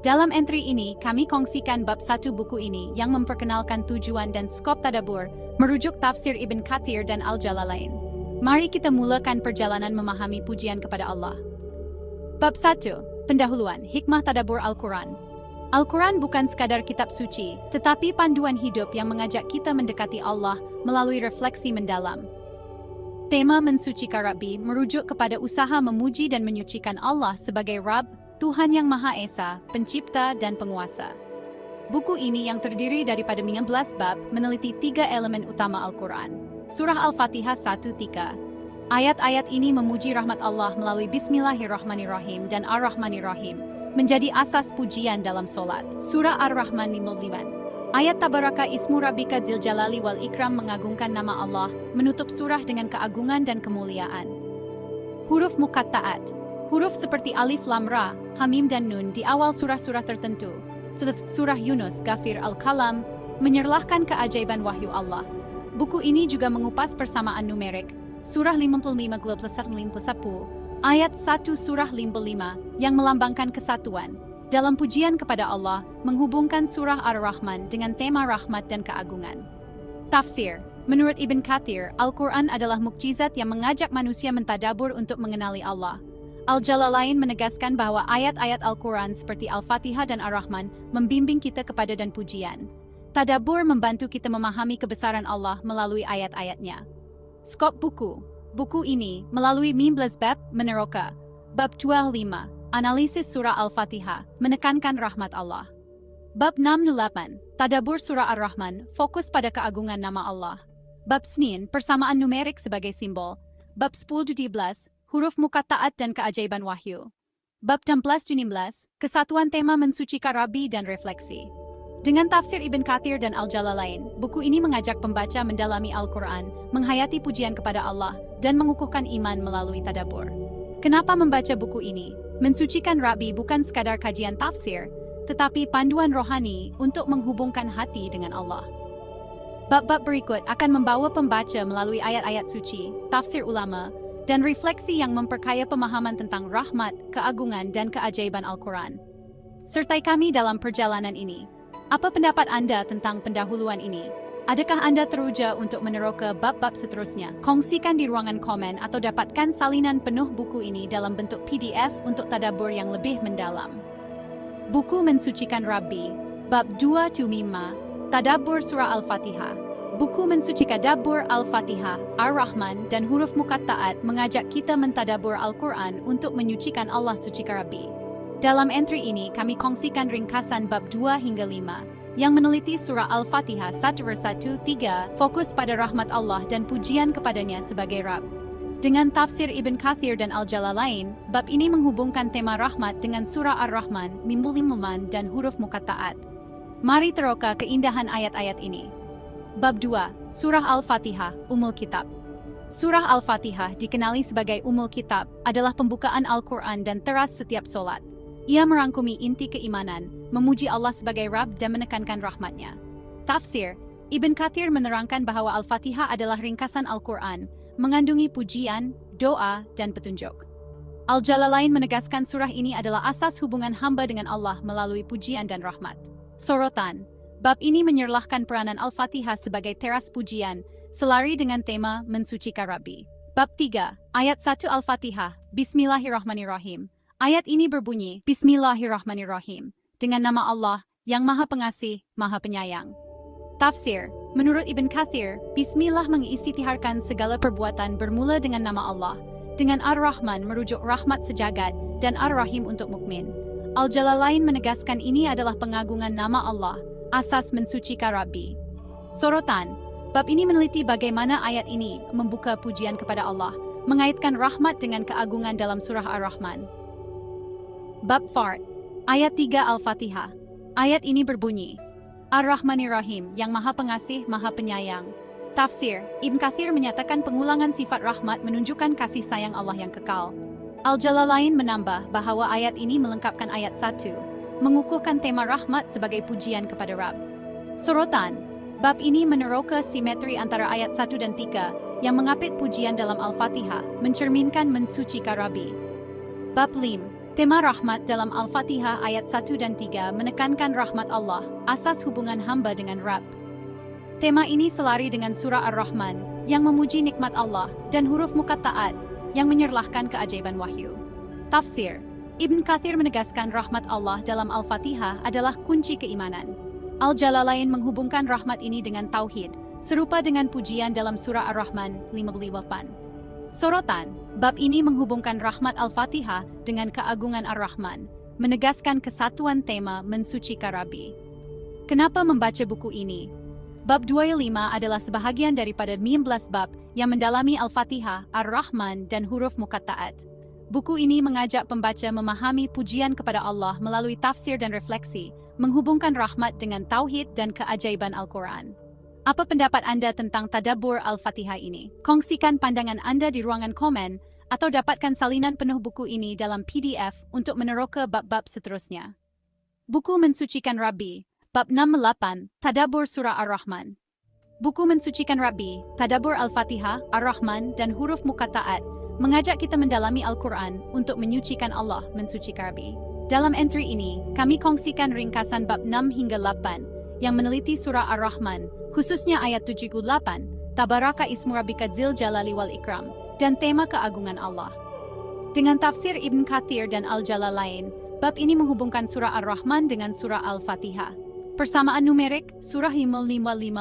Dalam entry ini, kami kongsikan bab 1 buku ini yang memperkenalkan tujuan dan skop tadabbur, merujuk tafsir Ibn Kathir dan Al-Jalalain. Mari kita mulakan perjalanan memahami pujian kepada Allah. Bab 1, Pendahuluan, Hikmah Tadabbur Al-Quran. Al-Quran bukan sekadar kitab suci, tetapi panduan hidup yang mengajak kita mendekati Allah melalui refleksi mendalam. Tema mensucikan Rabbi merujuk kepada usaha memuji dan menyucikan Allah sebagai Rabb, Tuhan yang Maha Esa, Pencipta dan Penguasa. Buku ini yang terdiri daripada 15 bab meneliti 3 elemen utama Al-Quran. Surah Al-Fatihah 1-3. Ayat-ayat ini memuji rahmat Allah melalui Bismillahirrahmanirrahim dan Ar-Rahmanirrahim, menjadi asas pujian dalam solat. Surah Ar-Rahman 5. Ayat Tabaraka ismu Rabbika dzil jalali wal ikram mengagungkan nama Allah, menutup surah dengan keagungan dan kemuliaan. Huruf muqatta'at, huruf seperti Alif Lam Ra, Hamim dan Nun di awal surah-surah tertentu, seperti surah Yunus, Ghafir, Al-Qalam, menyerlahkan keajaiban wahyu Allah. Buku ini juga mengupas persamaan numerik, surah 55 ayat 1 surah 55 yang melambangkan kesatuan. Dalam pujian kepada Allah, menghubungkan surah Ar-Rahman dengan tema rahmat dan keagungan. Tafsir. Menurut Ibn Kathir, Al-Quran adalah mukjizat yang mengajak manusia mentadabur untuk mengenali Allah. Al-Jalalain menegaskan bahwa ayat-ayat Al-Quran seperti Al-Fatihah dan Ar-Rahman membimbing kita kepada dan pujian. Tadabur membantu kita memahami kebesaran Allah melalui ayat-ayatnya. Skop buku. Buku ini melalui 15 bab meneroka. Bab 25. Analisis surah Al-Fatihah, menekankan rahmat Allah. Bab 68. Tadabur surah Ar-Rahman, fokus pada keagungan nama Allah. Bab Senin, persamaan numerik sebagai simbol. Bab 10-12, huruf muqatta'at dan keajaiban wahyu. Bab 16-16, kesatuan tema mensucikan Rabbi dan refleksi. Dengan tafsir Ibn Kathir dan Al-Jalalain, buku ini mengajak pembaca mendalami Al-Quran, menghayati pujian kepada Allah, dan mengukuhkan iman melalui tadabur. Kenapa membaca buku ini? Mensucikan Rabbi bukan sekadar kajian tafsir, tetapi panduan rohani untuk menghubungkan hati dengan Allah. Bab-bab berikut akan membawa pembaca melalui ayat-ayat suci, tafsir ulama, dan refleksi yang memperkaya pemahaman tentang rahmat, keagungan, dan keajaiban Al-Quran. Sertai kami dalam perjalanan ini. Apa pendapat Anda tentang pendahuluan ini? Adakah Anda teruja untuk meneroka bab-bab seterusnya? Kongsikan di ruangan komen atau dapatkan salinan penuh buku ini dalam bentuk PDF untuk tadabur yang lebih mendalam. Buku Mensucikan Rabbi, Bab 2-5, Tadabur Surah Al-Fatihah. Buku Mensucikan Tadabur Al-Fatihah, Ar-Rahman, dan huruf muqatta'at mengajak kita mentadabur Al-Quran untuk menyucikan Allah sucikan Rabbi. Dalam entry ini kami kongsikan ringkasan bab 2-5 yang meneliti surah Al-Fatihah 1-1-3, fokus pada rahmat Allah dan pujian kepadanya sebagai Rabb. Dengan tafsir Ibn Kathir dan Al-Jalalain, bab ini menghubungkan tema rahmat dengan surah Ar-Rahman, Mimbulimuman, dan huruf muqatta'at. Mari teroka keindahan ayat-ayat ini. Bab 2, Surah Al-Fatihah, Ummul Kitab. Surah Al-Fatihah dikenali sebagai Ummul Kitab, adalah pembukaan Al-Quran dan teras setiap solat. Ia merangkumi inti keimanan, memuji Allah sebagai Rabb dan menekankan rahmatnya. Tafsir, Ibn Kathir menerangkan bahwa Al-Fatihah adalah ringkasan Al-Quran, mengandungi pujian, doa, dan petunjuk. Al-Jalalain menegaskan surah ini adalah asas hubungan hamba dengan Allah melalui pujian dan rahmat. Sorotan, bab ini menyerlahkan peranan Al-Fatihah sebagai teras pujian, selari dengan tema mensucikan Rabbi. Bab 3, ayat 1 Al-Fatihah, Bismillahirrahmanirrahim. Ayat ini berbunyi, Bismillahirrahmanirrahim, dengan nama Allah, yang Maha Pengasih, Maha Penyayang. Tafsir, menurut Ibn Kathir, Bismillah mengistiharkan segala perbuatan bermula dengan nama Allah, dengan Ar-Rahman merujuk rahmat sejagat, dan Ar-Rahim untuk mukmin. Al-Jalalain menegaskan ini adalah pengagungan nama Allah, asas mensucikan Rabbi. Sorotan, bab ini meneliti bagaimana ayat ini membuka pujian kepada Allah, mengaitkan rahmat dengan keagungan dalam surah Ar-Rahman. Bab Fard, ayat 3 Al-Fatihah. Ayat ini berbunyi, Ar-Rahmanir-Rahim, yang Maha Pengasih, Maha Penyayang. Tafsir, Ibn Kathir menyatakan pengulangan sifat rahmat menunjukkan kasih sayang Allah yang kekal. Al-Jalalain menambah bahwa ayat ini melengkapkan ayat 1, mengukuhkan tema rahmat sebagai pujian kepada Rabb. Sorotan, bab ini meneroka simetri antara ayat 1 dan 3, yang mengapit pujian dalam Al-Fatihah, mencerminkan mensucikan Rabbi. Bab 5, tema rahmat dalam Al-Fatihah ayat 1 dan 3 menekankan rahmat Allah, asas hubungan hamba dengan Rabb. Tema ini selari dengan surah Ar-Rahman, yang memuji nikmat Allah, dan huruf muqatta'at, yang menyerlahkan keajaiban wahyu. Tafsir, Ibn Kathir menegaskan rahmat Allah dalam Al-Fatihah adalah kunci keimanan. Al-Jalalain menghubungkan rahmat ini dengan tauhid, serupa dengan pujian dalam surah Ar-Rahman 58. Sorotan, bab ini menghubungkan rahmat Al-Fatihah dengan keagungan Ar-Rahman, menegaskan kesatuan tema mensucikan Rabbi. Kenapa membaca buku ini? Bab 25 adalah sebahagian daripada 15 bab yang mendalami Al-Fatihah, Ar-Rahman, dan huruf muqatta'at. Buku ini mengajak pembaca memahami pujian kepada Allah melalui tafsir dan refleksi, menghubungkan rahmat dengan tauhid dan keajaiban Al-Quran. Apa pendapat Anda tentang tadabbur Al-Fatihah ini? Kongsikan pandangan Anda di ruangan komen, atau dapatkan salinan penuh buku ini dalam PDF untuk meneroka bab-bab seterusnya. Buku Mensucikan Rabbi, Bab 68, Tadabbur Surah Ar-Rahman. Buku mensucikan Rabbi, Tadabbur Al-Fatihah, Ar-Rahman, dan huruf muqatta'at mengajak kita mendalami Al-Quran untuk menyucikan Allah, mensucikan Rabbi. Dalam entry ini, kami kongsikan ringkasan bab 6 hingga 8 yang meneliti surah Ar-Rahman, khususnya ayat 78, Tabaraka Ismu Rabbika Dzil Jalali wal Ikram, dan tema keagungan Allah. Dengan tafsir Ibn Kathir dan Al-Jalalain, bab ini menghubungkan surah Ar-Rahman dengan surah Al-Fatihah. Persamaan numerik, surah 5555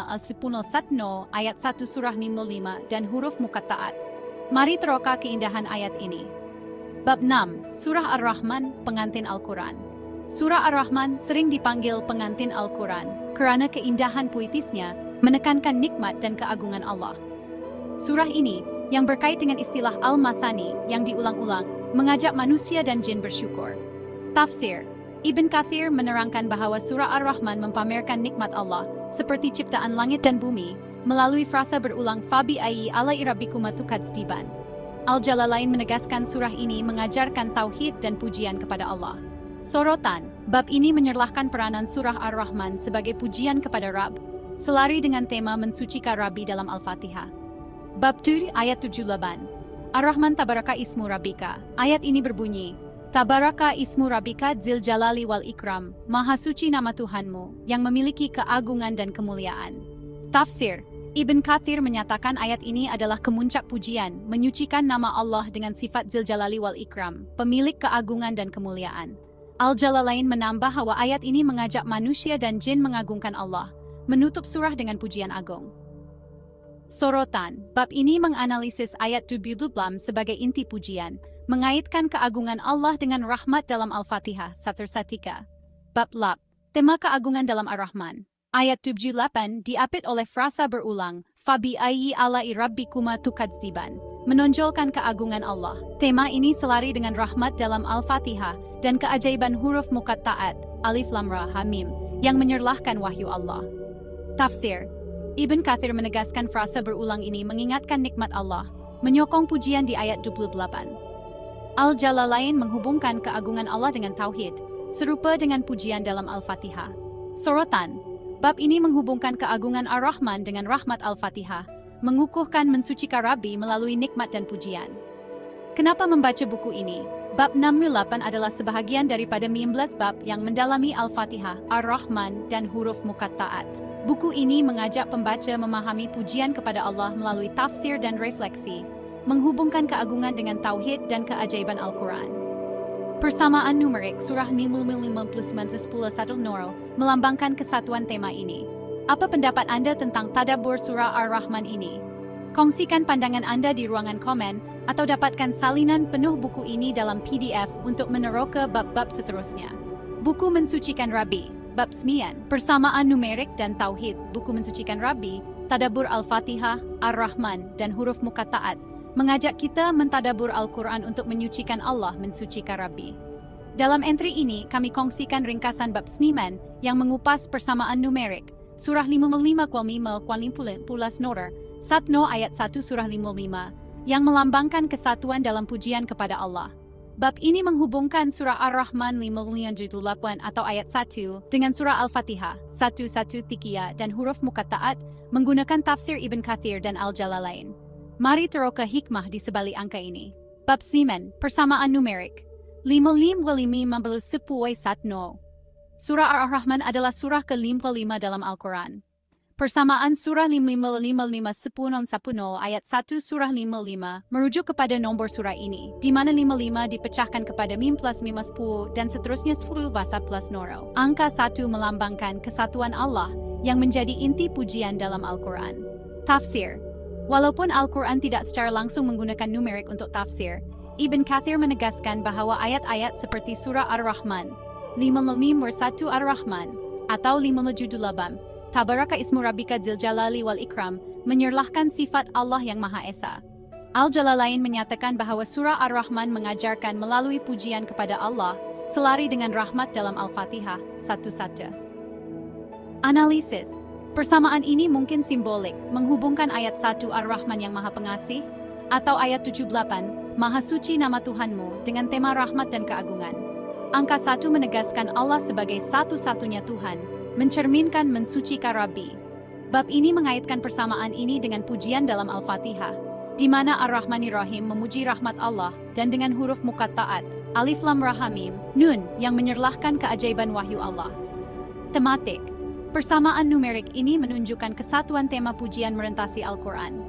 al-10 ayat 1 surah 55 dan huruf muqatta'at. Mari teroka keindahan ayat ini. Bab 6, surah Ar-Rahman, pengantin Al-Quran. Surah Ar-Rahman sering dipanggil pengantin Al-Quran kerana keindahan puitisnya menekankan nikmat dan keagungan Allah. Surah ini, yang berkait dengan istilah Al-Mathani yang diulang-ulang, mengajak manusia dan jin bersyukur. Tafsir Ibn Kathir menerangkan bahawa surah Ar-Rahman mempamerkan nikmat Allah, seperti ciptaan langit dan bumi, melalui frasa berulang Fabi ayyi alai rabbikuma tukadziban. Al-Jalalain menegaskan surah ini mengajarkan tauhid dan pujian kepada Allah. Sorotan, bab ini menyerlahkan peranan surah Ar-Rahman sebagai pujian kepada Rabb, selari dengan tema mensucikan Rabbi dalam Al-Fatihah. Bab 2 ayat 78. Ar-Rahman Tabaraka Ismu Rabbika. Ayat ini berbunyi, Tabaraka Ismu Rabbika Dzil Jalali wal Ikram, Maha Suci nama Tuhanmu, yang memiliki keagungan dan kemuliaan. Tafsir Ibn Kathir menyatakan ayat ini adalah kemuncak pujian, menyucikan nama Allah dengan sifat Dzil Jalali wal Ikram, pemilik keagungan dan kemuliaan. Al-Jalalain menambah bahwa ayat ini mengajak manusia dan jin mengagungkan Allah, menutup surah dengan pujian agung. Sorotan, bab ini menganalisis ayat 78 sebagai inti pujian, mengaitkan keagungan Allah dengan rahmat dalam Al-Fatihah, Satir-Satika. Bab Lab, tema keagungan dalam Ar-Rahman. Ayat 78 diapit oleh frasa berulang, Fabi ayyi alai rabbikuma tukadziban, menonjolkan keagungan Allah. Tema ini selari dengan rahmat dalam Al-Fatihah dan keajaiban huruf muqatta'at, Alif Lam Ra Ha Mim, yang menyerlahkan wahyu Allah. Tafsir Ibn Kathir menegaskan frasa berulang ini mengingatkan nikmat Allah, menyokong pujian di ayat 28. Al-Jalalain menghubungkan keagungan Allah dengan tauhid, serupa dengan pujian dalam Al-Fatihah. Sorotan, bab ini menghubungkan keagungan Ar-Rahman dengan rahmat Al-Fatihah, mengukuhkan mensucikan Rabbi melalui nikmat dan pujian. Kenapa membaca buku ini? Bab 68 adalah sebahagian daripada 15 bab yang mendalami Al-Fatihah, Ar-Rahman, dan huruf muqatta'at. Buku ini mengajak pembaca memahami pujian kepada Allah melalui tafsir dan refleksi, menghubungkan keagungan dengan tauhid dan keajaiban Al-Quran. Persamaan numerik surah 5559 melambangkan kesatuan tema ini. Apa pendapat Anda tentang tadabbur surah Ar-Rahman ini? Kongsikan pandangan Anda di ruangan komen atau dapatkan salinan penuh buku ini dalam PDF untuk meneroka bab-bab seterusnya. Buku Mensucikan Rabbi, Bab 9, Persamaan Numerik dan Tauhid, Buku Mensucikan Rabbi, Tadabbur Al-Fatihah, Ar-Rahman, dan huruf muqatta'at, mengajak kita mentadabbur Al-Quran untuk menyucikan Allah, mensucikan Rabbi. Dalam entry ini, kami kongsikan ringkasan bab 9 yang mengupas persamaan numerik, surah 55 pulas Nur, Satno ayat 1 surah 55, yang melambangkan kesatuan dalam pujian kepada Allah. Bab ini menghubungkan surah Ar-Rahman 58 atau ayat 1 dengan surah Al-Fatihah 11 Tikia dan huruf muqatta'at menggunakan tafsir Ibn Kathir dan Al-Jalalain. Mari teroka hikmah di sebalik angka ini. Bab 9, Persamaan Numerik 55 Surah Ar-Rahman adalah surah ke-55 dalam Al-Quran. Persamaan surah 55 ayat 1 surah 55 merujuk kepada nombor surah ini, di mana 55 dipecahkan kepada mim plus mim 10 dan seterusnya 10 vasa plus noro. Angka 1 melambangkan kesatuan Allah yang menjadi inti pujian dalam Al-Quran. Tafsir. Walaupun Al-Quran tidak secara langsung menggunakan numerik untuk tafsir, Ibn Kathir menegaskan bahawa ayat-ayat seperti surah Ar-Rahman, 55 Ar-Rahman, atau 58 Tabaraka Ismu Rabbika Dzil Jalali wal Ikram menyerlahkan sifat Allah yang Maha Esa. Al-Jalalain menyatakan bahawa surah Ar-Rahman mengajarkan melalui pujian kepada Allah, selari dengan rahmat dalam Al-Fatihah, 1-1. Analisis. Persamaan ini mungkin simbolik, menghubungkan ayat 1 Ar-Rahman yang Maha Pengasih, atau ayat 78, Maha Suci Nama Tuhanmu, dengan tema rahmat dan keagungan. Angka 1 menegaskan Allah sebagai satu-satunya Tuhan, mencerminkan mensucikan Rabbi. Bab ini mengaitkan persamaan ini dengan pujian dalam Al-Fatihah, di mana Ar-Rahmanir-Rahim memuji rahmat Allah, dan dengan huruf muqatta'at, Alif Lam Ra Ha Mim, Nun, yang menyerlahkan keajaiban wahyu Allah. Tematik. Persamaan numerik ini menunjukkan kesatuan tema pujian merentasi Al-Quran.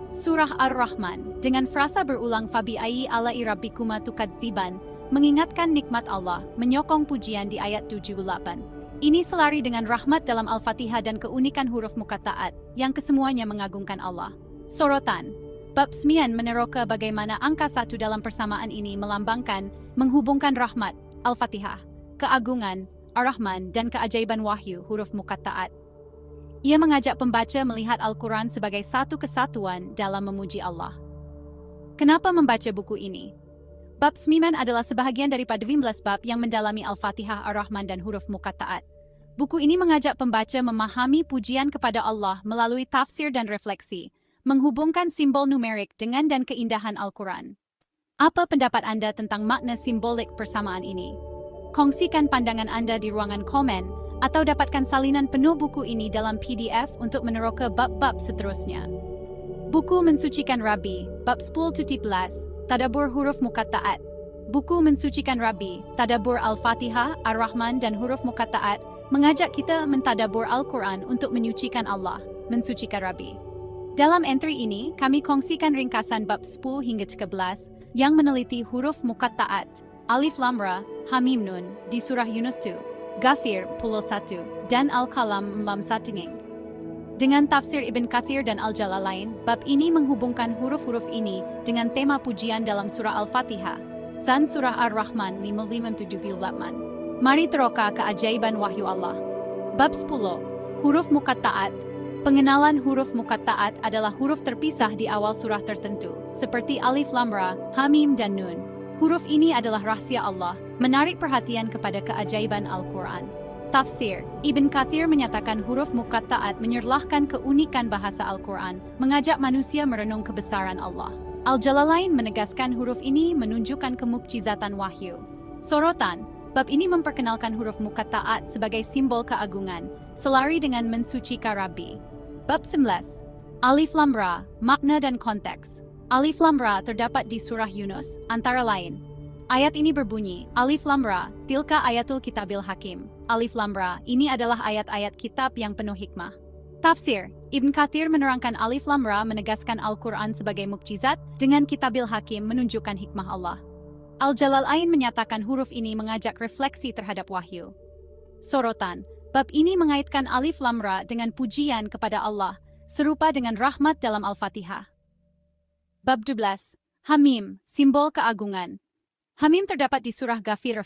Surah Ar-Rahman, dengan frasa berulang Fabi'ayyi ala'i rabbikuma tukadziban, mengingatkan nikmat Allah, menyokong pujian di ayat 78. Ini selari dengan rahmat dalam Al-Fatihah dan keunikan huruf muqatta'at, yang kesemuanya mengagungkan Allah. Sorotan. Bab 9 meneroka bagaimana angka 1 dalam persamaan ini melambangkan, menghubungkan rahmat, Al-Fatihah, keagungan, Ar-Rahman, dan keajaiban wahyu, huruf muqatta'at. Ia mengajak pembaca melihat Al-Quran sebagai satu kesatuan dalam memuji Allah. Kenapa membaca buku ini? Bab 9 adalah sebahagian daripada 15 bab yang mendalami Al-Fatihah, Ar-Rahman, dan huruf muqatta'at. Buku ini mengajak pembaca memahami pujian kepada Allah melalui tafsir dan refleksi, menghubungkan simbol numerik dengan dan keindahan Al-Quran. Apa pendapat Anda tentang makna simbolik persamaan ini? Kongsikan pandangan Anda di ruangan komen, atau dapatkan salinan penuh buku ini dalam PDF untuk meneroka bab-bab seterusnya. Buku Mensucikan Rabbi, bab 10-11, Tadabbur huruf muqatta'at. Buku Mensucikan Rabbi, Tadabbur Al-Fatihah, Ar-Rahman, dan huruf muqatta'at mengajak kita mentadabbur Al-Quran untuk menyucikan Allah, mensucikan Rabbi. Dalam entry ini, kami kongsikan ringkasan bab 10 hingga 13 yang meneliti huruf muqatta'at, Alif Lam Ra, Ha Mim Nun, di surah Yunus 2, Ghafir 11, dan Al-Qalam 1. Dengan tafsir Ibn Kathir dan Al-Jalalain, bab ini menghubungkan huruf-huruf ini dengan tema pujian dalam surah Al-Fatihah, dan surah Ar-Rahman 5:7-8. Mari teroka keajaiban wahyu Allah. Bab 10, huruf muqatta'at. Pengenalan huruf muqatta'at adalah huruf terpisah di awal surah tertentu, seperti Alif Lam Ra, Ha Mim, dan Nun. Huruf ini adalah rahasia Allah, menarik perhatian kepada keajaiban Al-Quran. Tafsir, Ibn Kathir menyatakan huruf muqatta'at menyerlahkan keunikan bahasa Al-Quran, mengajak manusia merenung kebesaran Allah. Al-Jalalain menegaskan huruf ini menunjukkan kemukjizatan wahyu. Sorotan, bab ini memperkenalkan huruf muqatta'at sebagai simbol keagungan, selari dengan mensucikan Rabbi. Bab 11, Alif Lam Ra, makna dan konteks. Alif Lam Ra terdapat di surah Yunus, antara lain. Ayat ini berbunyi, Alif Lam Ra, tilka ayatul kitabil hakim. Alif Lam Ra, ini adalah ayat-ayat kitab yang penuh hikmah. Tafsir, Ibn Kathir menerangkan Alif Lam Ra menegaskan Al-Quran sebagai mukjizat, dengan kitabil hakim menunjukkan hikmah Allah. Al-Jalalain menyatakan huruf ini mengajak refleksi terhadap wahyu. Sorotan, bab ini mengaitkan Alif Lam Ra dengan pujian kepada Allah, serupa dengan rahmat dalam Al-Fatihah. Bab 12, Ha Mim, simbol keagungan. Ha Mim terdapat di surah Ghafir.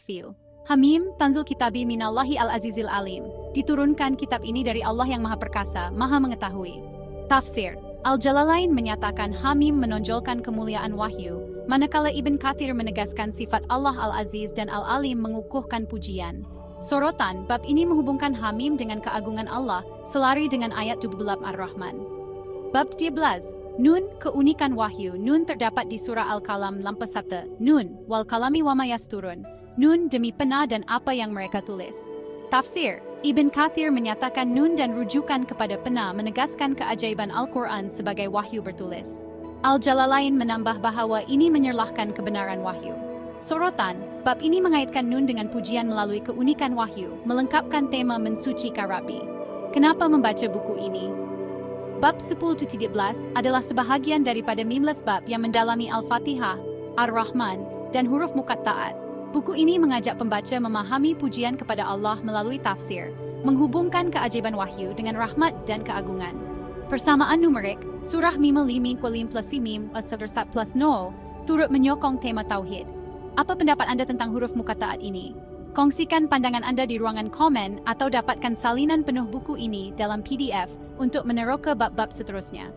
Ha Mim, tanzul kitabi minallahi al-azizil alim. Diturunkan kitab ini dari Allah yang maha perkasa, maha mengetahui. Tafsir, Al-Jalalain menyatakan Ha Mim menonjolkan kemuliaan wahyu, manakala Ibn Kathir menegaskan sifat Allah Al-Aziz dan Al-Alim mengukuhkan pujian. Sorotan, bab ini menghubungkan Ha Mim dengan keagungan Allah, selari dengan ayat 17 Ar-Rahman. Bab 13, Nun, keunikan wahyu. Nun terdapat di surah Al-Qalam 1. Nun, wal kalami wa ma yasturun. Nun demi pena dan apa yang mereka tulis. Tafsir, Ibn Kathir menyatakan nun dan rujukan kepada pena menegaskan keajaiban Al-Quran sebagai wahyu bertulis. Al-Jalalain menambah bahwa ini menyerlahkan kebenaran wahyu. Sorotan, bab ini mengaitkan nun dengan pujian melalui keunikan wahyu, melengkapkan tema mensucikan Rabbi. Kenapa membaca buku ini? Bab 10-13 adalah sebahagian daripada 15 bab yang mendalami Al-Fatihah, Ar-Rahman, dan huruf muqatta'at. Buku ini mengajak pembaca memahami pujian kepada Allah melalui tafsir, menghubungkan keajaiban wahyu dengan rahmat dan keagungan. Persamaan numerik, surah Mim plus Mim plus No, turut menyokong tema tauhid. Apa pendapat Anda tentang huruf muqatta'at ini? Kongsikan pandangan Anda di ruangan komen atau dapatkan salinan penuh buku ini dalam PDF untuk meneroka bab-bab seterusnya.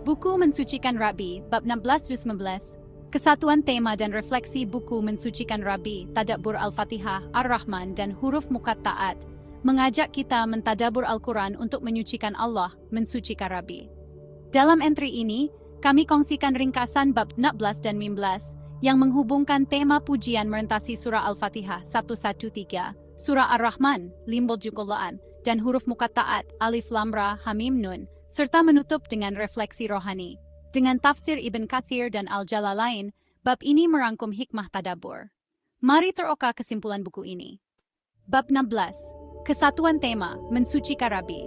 Buku Mensucikan Rabbi, bab 16-19, kesatuan tema dan refleksi buku Mensucikan Rabbi, Tadabbur Al-Fatihah, Ar-Rahman, dan huruf muqatta'at, mengajak kita mentadabbur Al-Quran untuk menyucikan Allah, mensucikan Rabbi. Dalam entry ini, kami kongsikan ringkasan bab 16 dan 15, yang menghubungkan tema pujian merentasi surah Al-Fatihah 113, Surah Ar-Rahman, Limbul Jukulaan, dan huruf muqatta'at, Alif Lam Ra, Hamim Nun, serta menutup dengan refleksi rohani. Dengan tafsir Ibn Kathir dan Al-Jalalain, bab ini merangkum hikmah tadabbur. Mari teroka kesimpulan buku ini. Bab 16. Kesatuan tema, mensucikan Rabbi.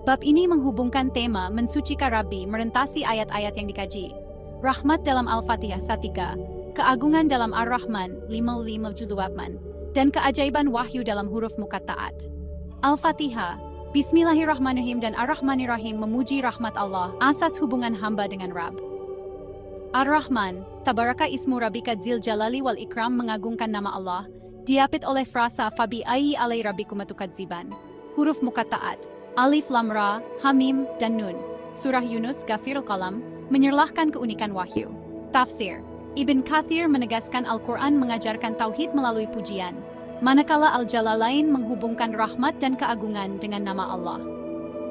Bab ini menghubungkan tema mensucikan Rabbi merentasi ayat-ayat yang dikaji. Rahmat dalam Al-Fatihah 1, keagungan dalam Ar-Rahman 5, dan keajaiban wahyu dalam huruf muqatta'at. Al-Fatihah, Bismillahirrahmanirrahim dan Ar-Rahmanirrahim memuji rahmat Allah, asas hubungan hamba dengan Rabb. Ar-Rahman, Tabaraka ismu Rabbika Dzil Jalali wal Ikram mengagungkan nama Allah, diapit oleh frasa Fabi ayyi alai rabbikum tukadziban. Huruf muqatta'at, Alif Lam Ra, Hamim, dan Nun. Surah Yunus Ghafirul Qalam, menyerlahkan keunikan wahyu. Tafsir, Ibn Kathir menegaskan Al-Quran mengajarkan tauhid melalui pujian, manakala Al-Jalalain menghubungkan rahmat dan keagungan dengan nama Allah.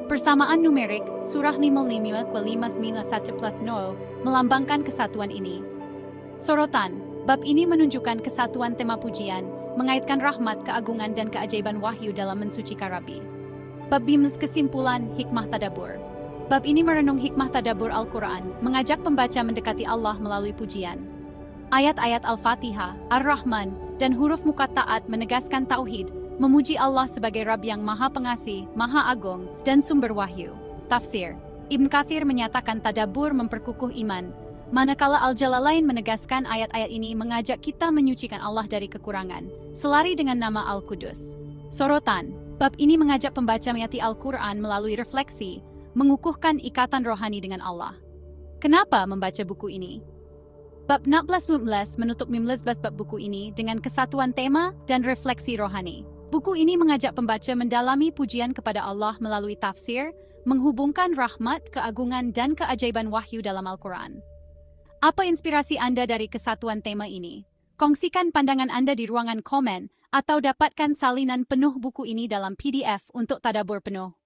Persamaan numerik, surah 551+0 melambangkan kesatuan ini. Sorotan, bab ini menunjukkan kesatuan tema pujian, mengaitkan rahmat, keagungan, dan keajaiban wahyu dalam mensucikan Rabbi. Bab bimbing kesimpulan, hikmah tadabbur. Bab ini merenung hikmah tadabbur Al-Quran, mengajak pembaca mendekati Allah melalui pujian. Ayat-ayat Al-Fatihah, Ar-Rahman, dan huruf muqatta'at menegaskan tauhid, memuji Allah sebagai Rabb yang Maha Pengasih, Maha Agung, dan sumber wahyu. Tafsir, Ibn Kathir menyatakan tadabbur memperkukuh iman, manakala Al-Jalalain menegaskan ayat-ayat ini mengajak kita menyucikan Allah dari kekurangan, selari dengan nama Al-Qudus. Sorotan, bab ini mengajak pembaca mengerti Al-Quran melalui refleksi, mengukuhkan ikatan rohani dengan Allah. Kenapa membaca buku ini? Bab 16 menutup 15 bab buku ini dengan kesatuan tema dan refleksi rohani. Buku ini mengajak pembaca mendalami pujian kepada Allah melalui tafsir, menghubungkan rahmat, keagungan, dan keajaiban wahyu dalam Al-Quran. Apa inspirasi Anda dari kesatuan tema ini? Kongsikan pandangan Anda di ruangan komen, atau dapatkan salinan penuh buku ini dalam PDF untuk tadabbur penuh.